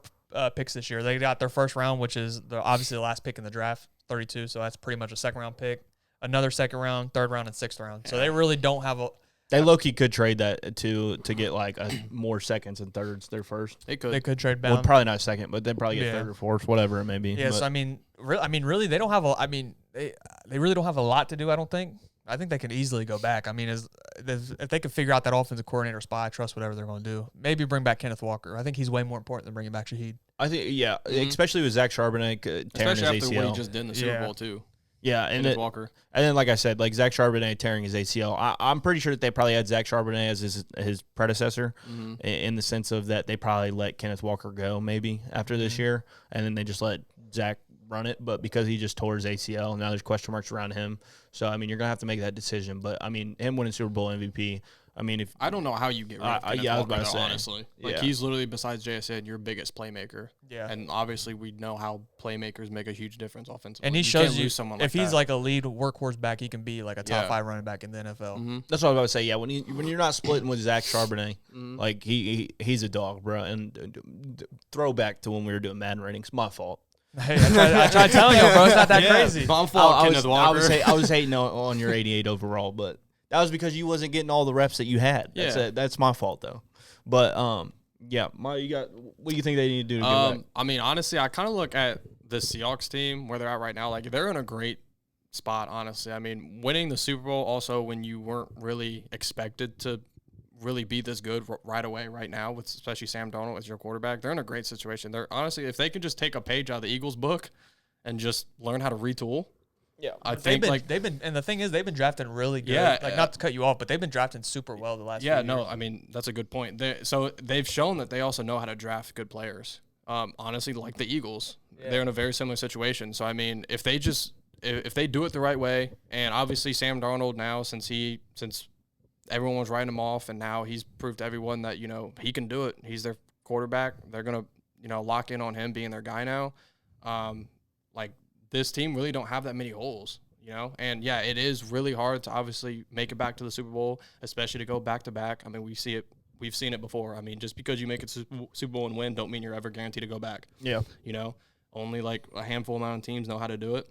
picks this year. They got their first round, which is obviously the last pick in the draft, 32. So that's pretty much a second round pick. Another second round, third round, and sixth round. So they really don't have a. They low-key could trade that to get like more seconds and thirds. Their first. They could. They could trade down. Well, probably not second, but they'd probably get third or fourth, whatever it may be. Yeah, so really, they don't have a. They really don't have a lot to do. I don't think. I think they can easily go back. If they could figure out that offensive coordinator spot, I trust whatever they're going to do. Maybe bring back Kenneth Walker. I think he's way more important than bringing back Shaheed. I think, especially with Zach Charbonnet tearing especially his after ACL. what he just did in the Super Bowl too. Yeah, and Walker. And then, like I said, like Zach Charbonnet tearing his ACL, I'm pretty sure that they probably had Zach Charbonnet as his predecessor, in the sense of that they probably let Kenneth Walker go maybe after this year, and then they just let Zach run it. But because he just tore his ACL, now there's question marks around him. So you're gonna have to make that decision. But him winning Super Bowl MVP. If I don't know how you get rid of Kenneth Walker, I was about to say, honestly. He's literally, besides JSN, your biggest playmaker. Yeah. And obviously we know how playmakers make a huge difference offensively. And he you shows can't you lose someone if like he's that. like a lead workhorse back, he can be like a top 5 running back in the NFL. That's what I was about to say. Yeah, when you're not splitting with Zach Charbonnet, like he's a dog, bro. And throwback to when we were doing Madden ratings, my fault. Hey, I tried telling you, bro. It's not that crazy. My fault, Kenneth Walker. I was hating on your 88 overall, but that was because you wasn't getting all the reps that you had. That's my fault though. But what do you think they need to do to get back? Honestly, I kind of look at the Seahawks team where they're at right now. Like they're in a great spot, honestly. Winning the Super Bowl also when you weren't really expected to really be this good right away right now, with especially Sam Darnold as your quarterback. They're in a great situation. They're honestly, if they can just take a page out of the Eagles book and just learn how to retool, Yeah. I think they've been, and the thing is, they've been drafting really good. Yeah, like not to cut you off, but they've been drafting super well the last. yeah, few no, years. I mean that's a good point. So they've shown that they also know how to draft good players. Honestly, like the Eagles, they're in a very similar situation. So I mean, if they do it the right way, and obviously Sam Darnold now, since everyone was writing him off, and now he's proved to everyone that he can do it. He's their quarterback. They're gonna lock in on him being their guy now. Like this team really don't have that many holes. And yeah, it is really hard to obviously make it back to the Super Bowl, especially to go back to back. I mean, we've seen it before. I mean, just because you make it to Super Bowl and win, don't mean you're ever guaranteed to go back. Yeah. Only like a handful amount of teams know how to do it.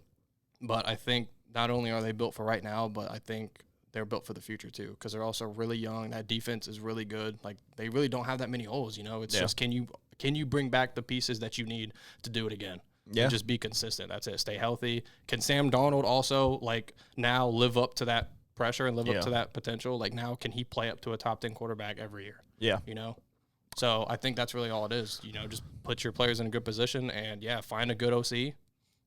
But I think not only are they built for right now, but I think they're built for the future too, because they're also really young. That defense is really good. Like they really don't have that many holes. It's just can you bring back the pieces that you need to do it again? Yeah. And just be consistent. That's it. Stay healthy. Can Sam Darnold also now live up to that pressure and live up to that potential? Like now, can he play up to a top 10 quarterback every year? Yeah. So I think that's really all it is. Just put your players in a good position and find a good OC.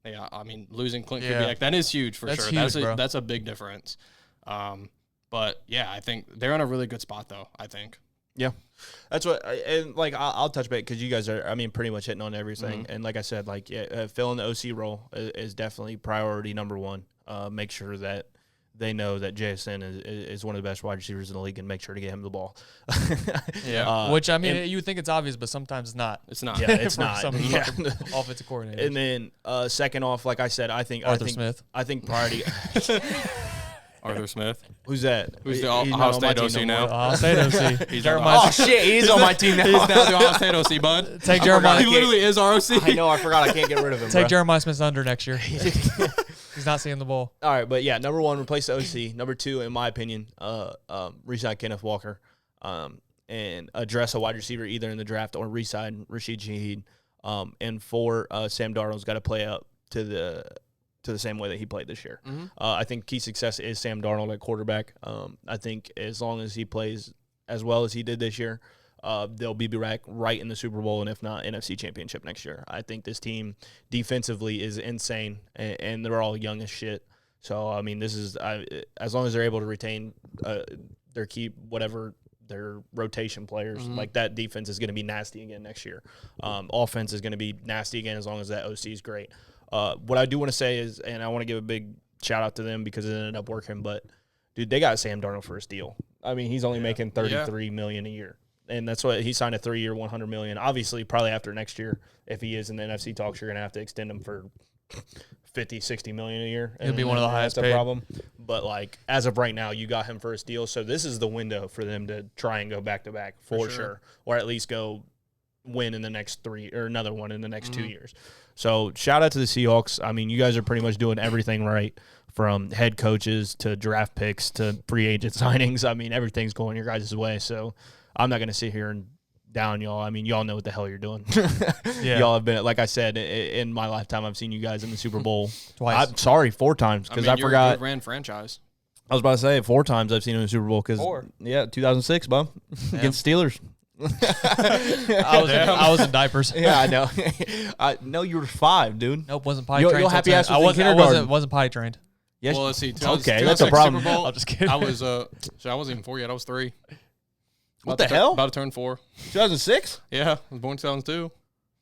Yeah, I mean losing Clint Kubiak, that is huge for sure. Huge, that's a big difference. But yeah, I think they're in a really good spot though. I think. Yeah, that's what, I'll touch back because you guys are, pretty much hitting on everything. And like I said, filling the OC role is definitely priority number one. Make sure that they know that JSN is one of the best wide receivers in the league and make sure to get him the ball. Which, you would think it's obvious, but sometimes it's not. It's not. Yeah, it's not. Some offensive coordinator. And then second off, like I said, Arthur Smith. I think priority. Arthur Smith. Who's that? Who's the Ohio State OC now? Ohio State OC. Oh, shit. He's on my team now. He's now the Ohio State OC, bud. Take Jeremiah. He literally is our OC. I know. I forgot. I can't get rid of him. Take Jeremiah Smith under next year. He's not seeing the ball. All right, but yeah, number one, replace the OC. Number two, in my opinion, re-sign Kenneth Walker, and address a wide receiver either in the draft or re-sign Rashid Shaheed. And four, Sam Darnold's got to play up to the same way that he played this year. I think key success is Sam Darnold at quarterback. I think as long as he plays as well as he did this year, they'll be back right in the Super Bowl, and if not, NFC Championship next year. I think this team defensively is insane, and they're all young as shit. So, this is as long as they're able to retain their rotation players, like that defense is going to be nasty again next year. Offense is going to be nasty again as long as that OC is great. What I do want to say is, and I want to give a big shout out to them because it ended up working, but dude, they got Sam Darnold for a steal. He's only making $33 million a year. And that's what he signed, a 3-year, $100 million. Obviously, probably after next year, if he is in the NFC talks, you're going to have to extend him for $50, $60 million a year. He'll be one of the highest paid. paid. Problem. But as of right now, you got him for a steal. So this is the window for them to try and go back to back for sure, or at least go win in the next 3 or another one in the next 2 years. So shout out to the Seahawks. You guys are pretty much doing everything right, from head coaches to draft picks to free agent signings. Everything's going your guys' way. So I'm not going to sit here and down y'all. Y'all know what the hell you're doing. Y'all have been, like I said, in my lifetime, I've seen you guys in the Super Bowl. Twice. I'm sorry, 4 times, because I forgot. You ran franchise. I was about to say 4 times I've seen him in the Super Bowl. 4. Yeah, 2006, bub, against Steelers. I was in diapers. Yeah, I know. No, you were 5, dude. Nope, wasn't potty trained. You'll happy ass I was in kindergarten. wasn't potty trained. Yes. Well, let's see. Okay, that's a problem. Super Bowl, I'm just kidding. I was I wasn't even 4 yet. I was 3. What the hell? About to turn 4. 2006? Yeah, I was born in 2002.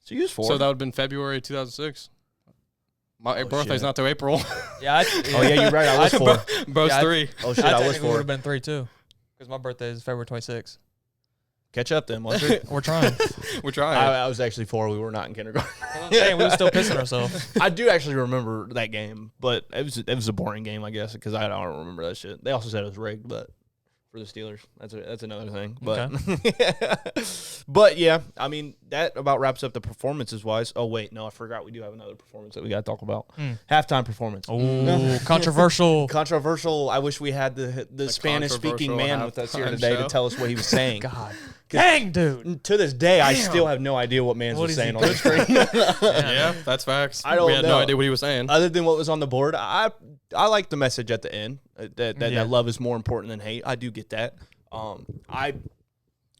So you was 4. So that would have been February 2006. My birthday's shit. not till April. Yeah. Oh, yeah, you're right. I was 4. Bro's Yeah, 3. Oh, shit, I I was technically would 4. have been 3 too, because my birthday is February 26th. Catch up then, Mustard. We're trying. We're trying. I was actually 4. We were not in kindergarten. Dang, we were still pissing ourselves. I do actually remember that game, but it was a boring game, I guess, because I don't remember that shit. They also said it was rigged, but for the Steelers, that's another thing. But but yeah, that about wraps up the performances wise. Oh wait, no, I forgot we do have another performance that we got to talk about. Halftime performance. Oh, controversial. Controversial. I wish we had the Spanish speaking man with us here today to tell us what he was saying. God. Dang, dude. To this day, I still have no idea what Mans was saying on the screen. Yeah, that's facts. I don't we had know. no idea what he was saying. Other than what was on the board, I like the message at the end that love is more important than hate. I do get that. I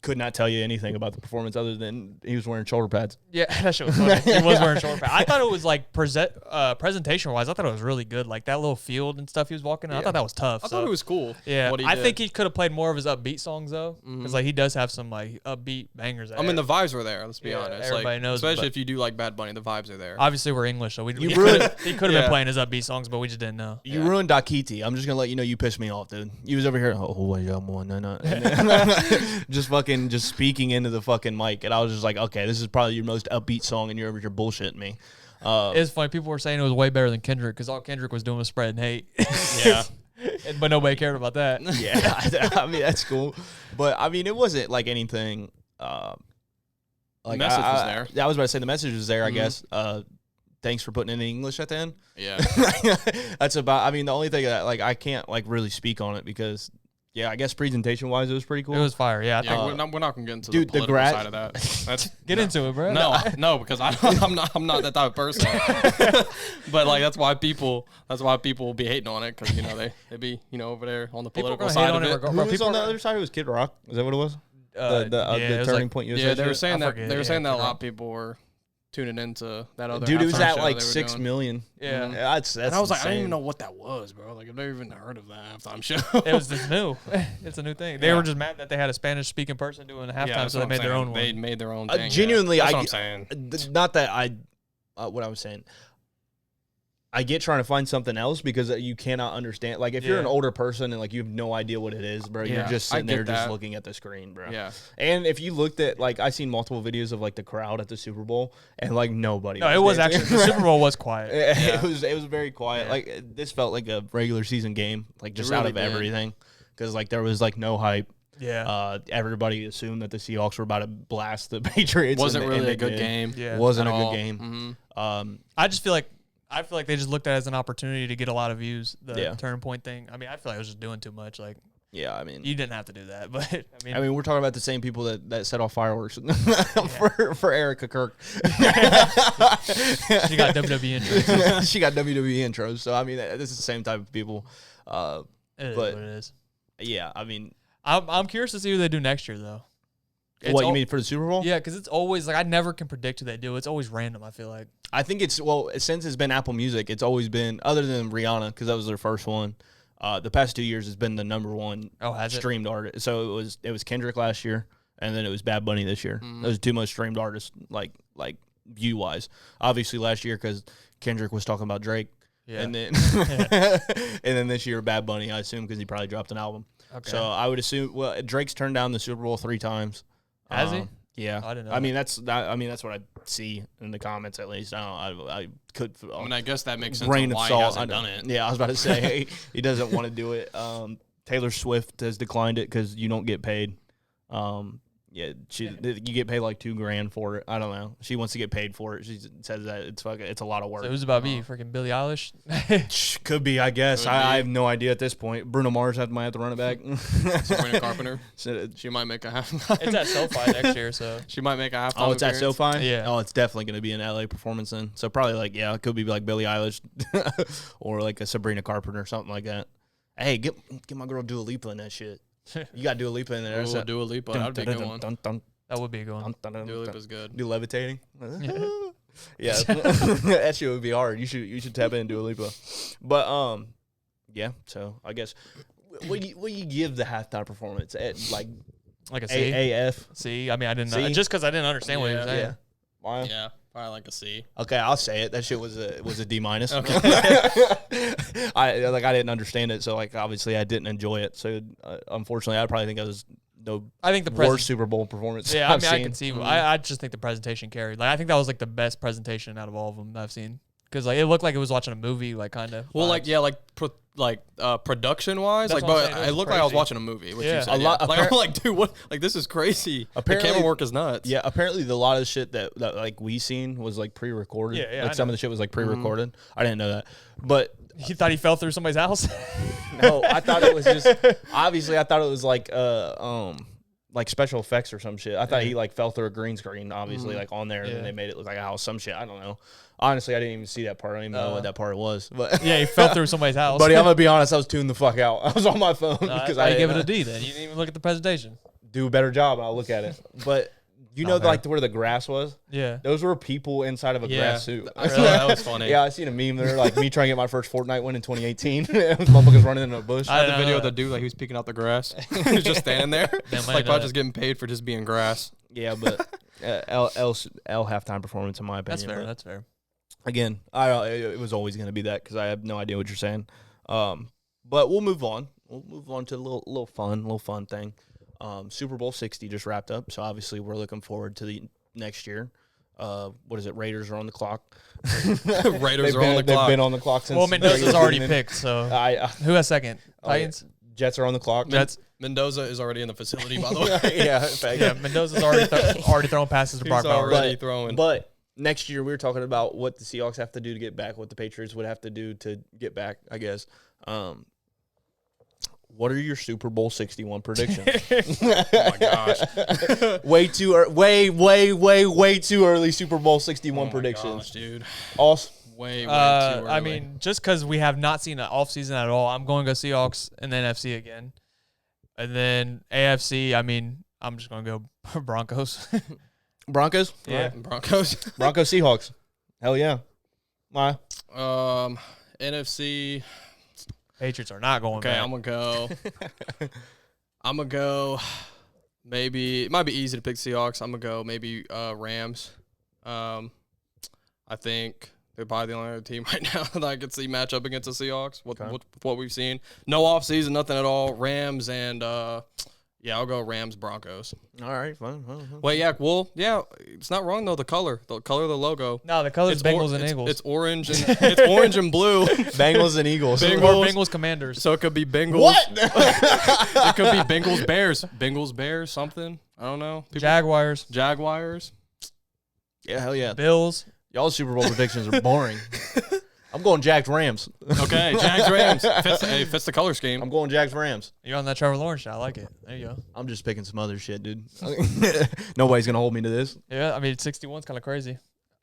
could not tell you anything about the performance other than he was wearing shoulder pads. Yeah, that shit was funny. He was wearing shoulder pads. I thought it was like presentation-wise, I thought it was really good. Like that little field and stuff he was walking in, I thought that was tough. I thought it was cool. Yeah, what he I did. think he could have played more of his upbeat songs though, because like he does have some like upbeat bangers. I mean, the vibes were there. Let's be Yeah, honest. everybody like, knows, especially but- if you do like Bad Bunny, the vibes are there. Obviously, we're English, so he could have Yeah. been playing his upbeat songs, but we just didn't know. You ruined Dakiti. I'm just gonna let you know you pissed me off, dude. You was over here, wait, no. just speaking into the fucking mic, and I was just like, okay, this is probably your most upbeat song, and you're bullshitting me. It's funny. People were saying it was way better than Kendrick because all Kendrick was doing was spreading hate. Yeah. But nobody cared about that. Yeah, I mean that's cool, but I mean it wasn't like anything. Like The message was there. Yeah, I was about to say the message was there. I guess. Thanks for putting in the English at the end. Yeah. That's about. I mean, the only thing that like I can't like really speak on it because yeah, I guess presentation wise it was pretty cool. It was fire. Yeah, I Yeah, think we're not gonna get into dude, the the political side of that. That's get into it, bro. no, because I'm not that type of person. But like that's why people be hating on it because they be over there on the People political gonna side hate of on it it. regardless. Who Bro, was people on the are- other side? It was Kid Rock. Is that what it was? Yeah, The it was Turning like- Point USA. Yeah, they were shit? saying I that forget, they were yeah, saying that a Kid lot Rock. of people were tuning into that other. Dude, it was halftime at show like they were 6 doing. million. Yeah. That's And I was like, I didn't even insane. know what that was, bro. Like I've never even heard of that halftime show. It was just new. It's a new thing. They Yeah. were just mad that they had a Spanish speaking person doing the halftime, that's so they what made I'm their saying. own They one. made their own thing. Genuinely, that's I what I'm saying. Not that what I was saying. I get trying to find something else because you cannot understand. Like if you're an Yeah. older person and like you have no idea what it is, bro, you're Yeah, just I sitting there get just that. looking at the screen, bro. Yeah. And if you looked at like I seen multiple videos of like the crowd at the Super Bowl and like nobody. No, it was dancing. actually the Super Bowl was quiet. It was very quiet. Yeah. Like this felt like a regular season game, like just out really of did. everything, because like there was like no hype. Yeah. Everybody assumed that the Seahawks were about to blast the Patriots. Wasn't and really they a good did. game. Yeah. Wasn't at a good all. game. Mhm. I feel like they just looked at it as an opportunity to get a lot of views. The Yeah. turning point thing. I mean, I feel like I was just doing too much. Like Yeah, I mean, you didn't have to do that, but I mean, we're talking about the same people that set off fireworks for Erica Kirk. she got WWE intros. She got WWE intros. So I mean, this is the same type of people. It is But- what it is. Yeah, I mean, I'm curious to see who they do next year, though. It's what you al- mean for the Super Bowl? Yeah, because it's always like I never can predict who they do. It's always random. I feel like. I think it's since it's been Apple Music, it's always been other than Rihanna because that was their first one. The past 2 years has been the number one Oh, has it? streamed artist. So it was Kendrick last year, and then it was Bad Bunny this year. Those are two most streamed artists, like view wise. Obviously last year because Kendrick was talking about Drake, Yeah. and then and then this year Bad Bunny, I assume because he probably dropped an album. Okay. So I would assume Drake's turned down the Super Bowl 3 times. Has he? Yeah, I didn't know I mean that's what I see in the comments at least. I could. I mean, I guess that makes sense grain on of why salt. he hasn't done it. Yeah, I was about to say he doesn't want to do it. Taylor Swift has declined it because you don't get paid. Yeah, you get paid like $2,000 for it. I don't know. She wants to get paid for it. She says that it's a lot of work. So who's about me? Freaking Billie Eilish. Could be, I guess. Could I be. have no idea at this point. Bruno Mars might have to run it back. Sabrina Carpenter. So- She might make a half. It's at SoFi next year, so She might make a half. Oh, it's at SoFi? Yeah. Oh, it's definitely going to be an LA performance then. So probably it could be like Billie Eilish or like a Sabrina Carpenter or something like that. Hey, get my girl Dua Lipa in that shit. You got Dua Lipa in there. Ooh, Dua Lipa. That would be a good one. that would be a good one. Dua Lipa's good. Do levitating? Yeah. That shit would be hard. You should tap in Dua Lipa. But yeah. So I guess what you give the halftime performance at like Like a C. AAF? C. I mean, I didn't know. C? Just because I didn't understand what he was Yeah. saying. Yeah. Why? Yeah, probably like a C. Okay, I'll say it. That shit was a D minus. Okay. I didn't understand it, so like obviously I didn't enjoy it. So unfortunately, I probably think it was the I think the worst Super Bowl performance. Yeah, I I've mean, I seen. can see. I just think the presentation carried. Like, I think that was like the best presentation out of all of them that I've seen. Because like it looked like it was watching a movie, like kind of. Well, production wise, That's like, what I'm but saying, it it was looked like I was crazy. watching a movie. Which Yeah. you said, A lot- Like, I'm like, dude, what? Like, this is crazy. Apparently- the camera work is nuts. Yeah, apparently a lot of shit that like we seen was like pre-recorded. Yeah, like I some know. of the shit was like pre-recorded. I didn't know that, but He thought he fell through somebody's house. no, I thought it was just obviously I thought it was like special effects or some shit. I thought he like fell through a green screen, obviously like on there, and Yeah. then they made it look like a house, some shit. I don't know. Honestly, I didn't even see that part. I don't even know what that part was. But Yeah, he fell through somebody's house. buddy, I'm gonna be honest. I was tuned the fuck out. I was on my phone That's because why I you give it a didn't- D. Then you didn't even look at the presentation. do a better job. I'll look at it. But you know, fair. like where the grass was? Yeah. Those were people inside of a grass suit. I saw that was funny. Yeah, I seen a meme there, like me trying to get my first Fortnite win in 2018. Motherfuckers running in a bush. I had the video of the dude like he was picking out the grass. He was just standing there, like probably just getting paid for just being grass. Yeah, but L halftime performance in my opinion. That's fair. but That's fair. Again, it was always going to be that because I have no idea what you're saying. But we'll move on. We'll move on to a little fun thing. Super Bowl 60 just wrapped up, so obviously we're looking forward to the next year. What is it? Raiders are on the clock. Raiders are on the clock. They've been on the clock since. Well, Mendoza's already picked, so who has second? Titans. Jets are on the clock. Jets. Mendoza is already in the facility, by the way. Yeah, Mendoza's already throwing passes to Brock He's Bowers. already throwing. But next year we were talking about what the Seahawks have to do to get back, what the Patriots would have to do to get back, I guess. What are your Super Bowl 61 predictions? Oh my gosh. way too early Super Bowl 61 predictions. Gosh, dude. Awesome. Way too early. I mean, just because we have not seen an offseason at all, I'm going to go Seahawks and then NFC again. And then AFC, I mean, I'm just going to go Broncos. Broncos? Yeah. Right. Broncos. Broncos, Seahawks. Hell yeah. Why? NFC. Patriots are not going Okay, back. I'm gonna go. Maybe it might be easy to pick Seahawks. I'm gonna go maybe Rams. I think they're probably the only other team right now that I could see match up against the Seahawks. With what we've seen, no offseason, nothing at all. Rams and I'll go Rams Broncos. All right, fine. Wait, yeah, it's not wrong though. The color of the logo. No, the color's Bengals and Eagles. It's orange and it's orange and blue. Bengals and Eagles. Or Bengals Commanders. So it could be Bengals. What? It could be Bengals Bears. Bengals Bears something. I don't know. Jaguars. Yeah, hell yeah. Bills. Y'all's Super Bowl predictions are boring. I'm going Jags Rams. Okay, Jags Rams. Fits the color scheme. I'm going Jags Rams. You're on that Trevor Lawrence shot. I like it. There you go. I'm just picking some other shit, dude. Nobody's gonna hold me to this. Yeah, I mean, 61's kind of crazy.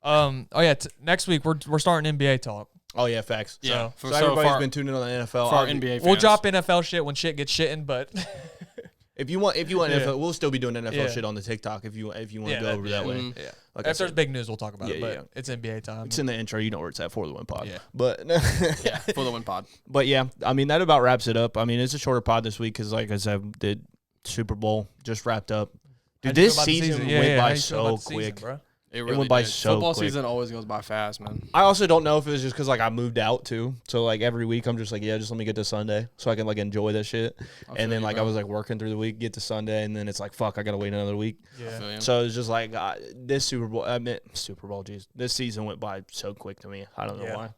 Next week we're starting NBA talk. Oh yeah, facts. Yeah. So everybody's been tuning in on the NFL. For our NBA fans. We'll drop NFL shit when shit gets shitting, but If you want Yeah. NFL, we'll still be doing NFL Yeah. shit on the TikTok if you want to Yeah, go over that way. yeah. Like I If there's said, big news, we'll talk about it. Yeah, But yeah. it's NBA time. it's in the intro. You know where it's at for the win pod. Yeah. But Yeah, for the win pod. but yeah, I mean that about wraps it up. I mean it's a shorter pod this week because like I said, the Super Bowl just wrapped up. Dude, How'd you this feel about the season Yeah, went yeah. by How'd you feel so about the season, quick. bro? It really went by did. so Football quick. season always goes by fast, man. I also don't know if it was just because like I moved out too. So like every week I'm just like, yeah, just let me get to Sunday so I can like enjoy this shit. And then like I was like working through the week, get to Sunday, and then it's like fuck, I gotta wait another week. Yeah. So it's just like this Super Bowl. Jeez, this season went by so quick to me. I don't know Yeah. why.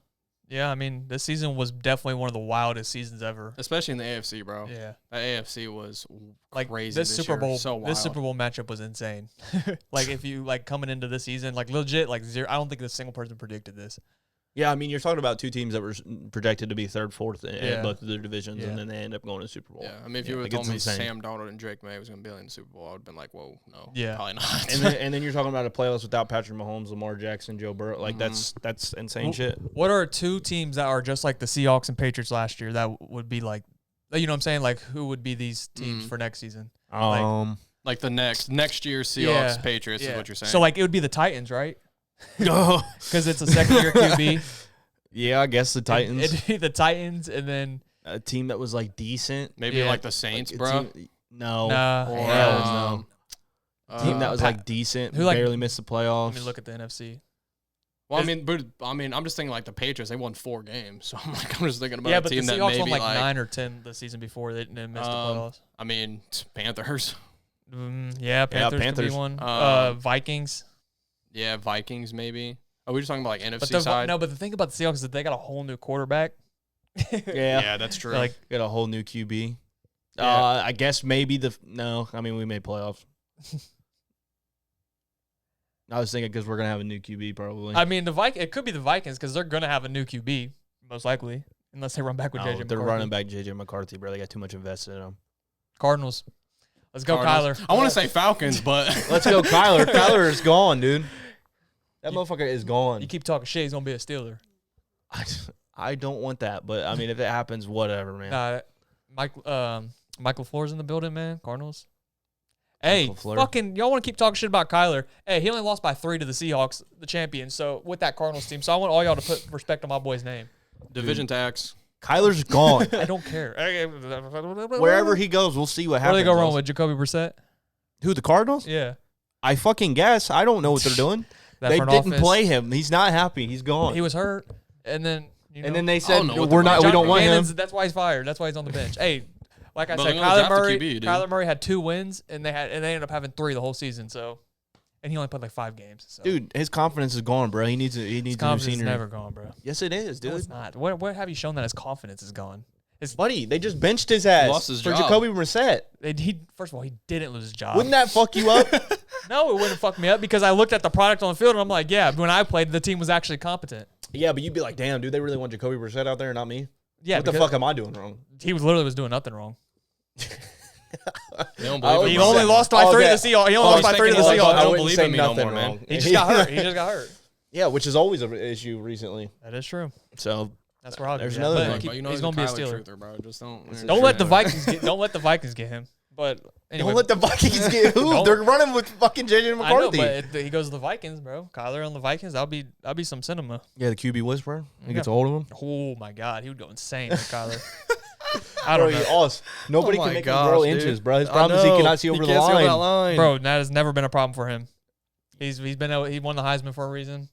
Yeah, I mean, this season was definitely one of the wildest seasons ever. Especially in the AFC, bro. Yeah. That AFC was Like crazy this Super year. Bowl, So wild. this Super Bowl matchup was insane. Like if you like coming into the season, like legit, like zero. I don't think a single person predicted this. Yeah, I mean, you're talking about two teams that were projected to be third, fourth in Yeah. both of their divisions, Yeah. and then they end up going to the Super Bowl. Yeah, I mean, if Yeah, you would like, have told it's me insane. Sam Darnold and Drake May was going to be in the Super Bowl, I would have been like, whoa, no. Yeah. Probably not. And then you're talking about a playoffs without Patrick Mahomes, Lamar Jackson, Joe Burrow. Like that's insane shit. What are two teams that are just like the Seahawks and Patriots last year that would be like, you know what I'm saying? Like who would be these teams for next season? Like the next year's Seahawks, Yeah. Patriots is what you're saying. So like it would be the Titans, right? No. Because it's a second year QB. Yeah, I guess the Titans, It'd be the Titans, and then a team that was like decent. maybe yeah. like the Saints, Like, bro. No, Nah. Or, hell no. Team that was Pat- like decent, who, like- barely missed the playoffs. let me look at the NFC. Well, I mean, I'm just thinking like the Patriots. They won 4 games, so I'm just thinking about Yeah, a but the team that Seahawks maybe won like 9 or 10 the season before they didn't miss the playoffs. I mean, Panthers. Yeah, Panthers could Panthers. be one. Vikings. Yeah, Vikings maybe. Are we just talking about like NFC But the, side? no, but the thing about the Seahawks is that they got a whole new quarterback. Yeah, that's true. Like got a whole new QB. Yeah. I guess maybe no. I mean, we made playoffs. I was thinking because we're gonna have a new QB probably. I mean, it could be the Vikings because they're gonna have a new QB most likely, unless they run back with JJ. They're McCarthy. running back JJ McCarthy, bro. They got too much invested in him. Cardinals. Let's go, Cardinals. Kyler. I want to say Falcons, but Let's go, Kyler. Kyler is gone, dude. That motherfucker is gone. You keep talking shit, he's gonna be a Steeler. I don't want that, but I mean, if it happens, whatever, man. Michael Floor's in the building, man. Cardinals. Hey, LaFleur. fucking, y'all want to keep talking shit about Kyler. Hey, he only lost by 3 to the Seahawks, the champions, so with that Cardinals team. So I want all y'all to put respect on my boy's name. Division tax. Kyler's gone. I don't care. Wherever he goes, we'll see what Where happens. do they go wrong with Jacoby Brissett? Who, the Cardinals? Yeah. I fucking guess. I don't know what they're doing. That They front didn't office. play him. He's not happy. He's gone. He was hurt, and then and then they said don't know what we the- don't want him. That's why he's fired. That's why he's on the bench. Hey, like I But said, they're gonna Kyler draft a Murray. QB, dude. Kyler Murray had 2 wins, and they ended up having 3 the whole season. So, and he only played like 5 games. So. Dude, his confidence is gone, bro. He needs his a new confidence is scenery. never gone, bro. Yes, it is, No, dude. it's not. What have you shown that his confidence is gone? Buddy, they just benched his ass Lost his for job. Jacoby Brissett. First of all, he didn't lose his job. Wouldn't that fuck you up? No, it wouldn't fuck me up because I looked at the product on the field and I'm like, yeah, when I played, the team was actually competent. Yeah, but you'd be like, damn, dude, they really want Jacoby Brissett out there and not me? Yeah, What the because fuck am I doing wrong? he was doing nothing wrong. They don't Oh, believe He him. only lost by 3 to the Seahawks. He only lost by 3 to the he's like, Seahawks. I don't wouldn't believe say in me no nothing more, man. wrong. He just got hurt. He just got hurt. Yeah, which is always an issue recently. That is true. So That's where I'll There's give another you that. thing. But But you know he's he's gonna be a Kyler Steeler. truther, bro. Just don't. Don't let the Vikings get him. But anyway, don't let the Vikings get who? Don't- They're running with fucking JJ I know, McCarthy. but he goes to the Vikings, bro. Kyler on the Vikings. That'll be some cinema. Yeah, the QB whisperer. He Yeah. gets a hold of him. Oh my God, he would go insane with Kyler. I don't Bro, know, he us. Nobody Oh can my make gosh, him grow dude. inches, bro. His I problem is he know. cannot see over the can't see line. that line. bro. That has never been a problem for him. He won the Heisman for a reason.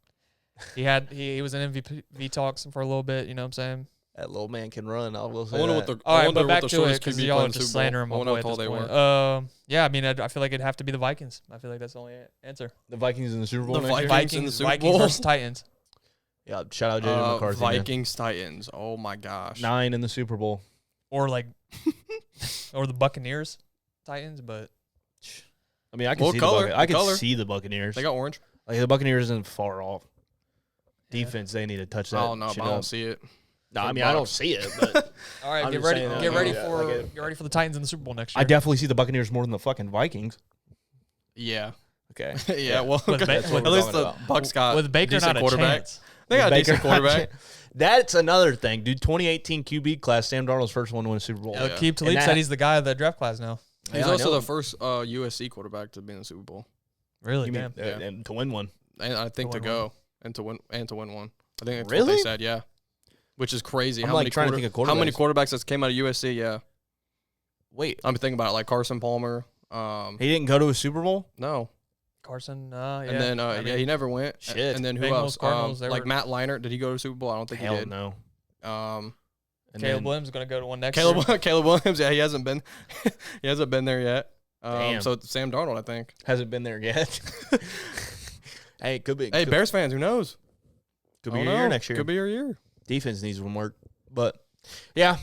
He was in MVP talks for a little bit. You know what I'm saying? That little man can run. I will say I wonder that. what the. All I right, wonder but what back the to it shortest because QB y'all playing are just Super Bowl. slandering my I wonder boy how at tall this they point. were. Yeah, I mean, I feel like it'd have to be the Vikings. I feel like that's the only answer. The Vikings in the Super Bowl The next year? Vikings in the Super Vikings Bowl. versus Titans. Yeah, shout out JJ McCarthy. man. Vikings Titans. Oh my gosh. 9 in the Super Bowl. Or like, or the Buccaneers, Titans, but I mean, I can What see color? I can Color? see the Buccaneers. They got orange. Like the Buccaneers isn't far off. Yeah. Defense, they need to touch that. I don't know, shit but I don't up. see it. No, for I the mean, I don't Bucks. see it, but all right, I'm get just ready, saying that, get ready yeah, for like it- get ready for the Titans in the Super Bowl next year. I definitely see the Buccaneers more than the fucking Vikings. Yeah. Okay. yeah. Well, With Ba- That's what at we're least talking the about. Bucks got with Baker decent not a quarterback. chance. They got a Baker- decent quarterback. That's another thing, dude. 2018 QB class, Sam Darnold's first one to win a Super Bowl. Yeah. Akeem Talib And said that- he's the guy of the draft class now. He's Yeah, I also know. the first USC quarterback to be in the Super Bowl, Really, You mean, damn. Yeah. and to win one. and I think To to win go and to win one. I think that's what Really? they said. Yeah, which is crazy. I'm how like many trying to think of how many quarterbacks. quarterbacks that came out of USC? Yeah, Wait, I'm thinking about it, like Carson Palmer. he didn't go to a Super Bowl? No, Carson, yeah. and then I mean, he never went. Shit. And then who Bengals, else? Cardinals, they Like were- Matt Leinart, did he go to Super Bowl? I don't think Hell he did. no. And Caleb then- Williams is gonna go to one next Caleb year. Caleb Williams, yeah, he hasn't been he hasn't been there yet. Damn. So it's Sam Darnold, I think. hasn't been there yet. Hey, could be. Hey, could, Bears fans, who knows? could be I your don't year know. next year. Could be your year. Defense needs some work. But, yeah.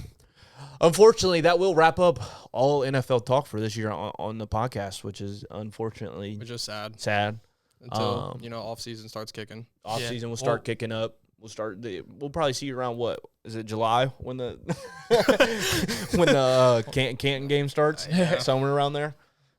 Unfortunately, that will wrap up all NFL talk for this year on the podcast, which is unfortunately Which is sad sad. until off season starts kicking. Off Yeah. season will start Well- kicking up. We'll probably see you around what is it, July, when the when the Canton game starts, somewhere around there.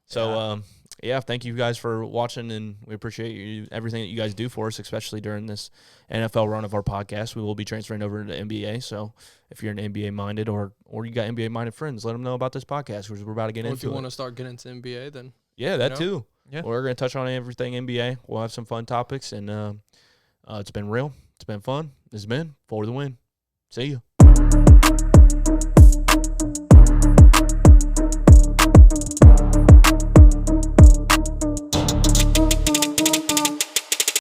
So yeah, thank you guys for watching, and we appreciate everything that you guys do for us, especially during this NFL run of our podcast. We will be transferring over to NBA, so if you're an NBA minded or you got NBA minded friends, let them know about this podcast because we're about to get Well, if into you it. want to start getting into NBA, then Yeah, that know? too. Yeah. We're going to touch on everything NBA. We'll have some fun topics, and it's been real. It's been fun. This has been For the Win. See you.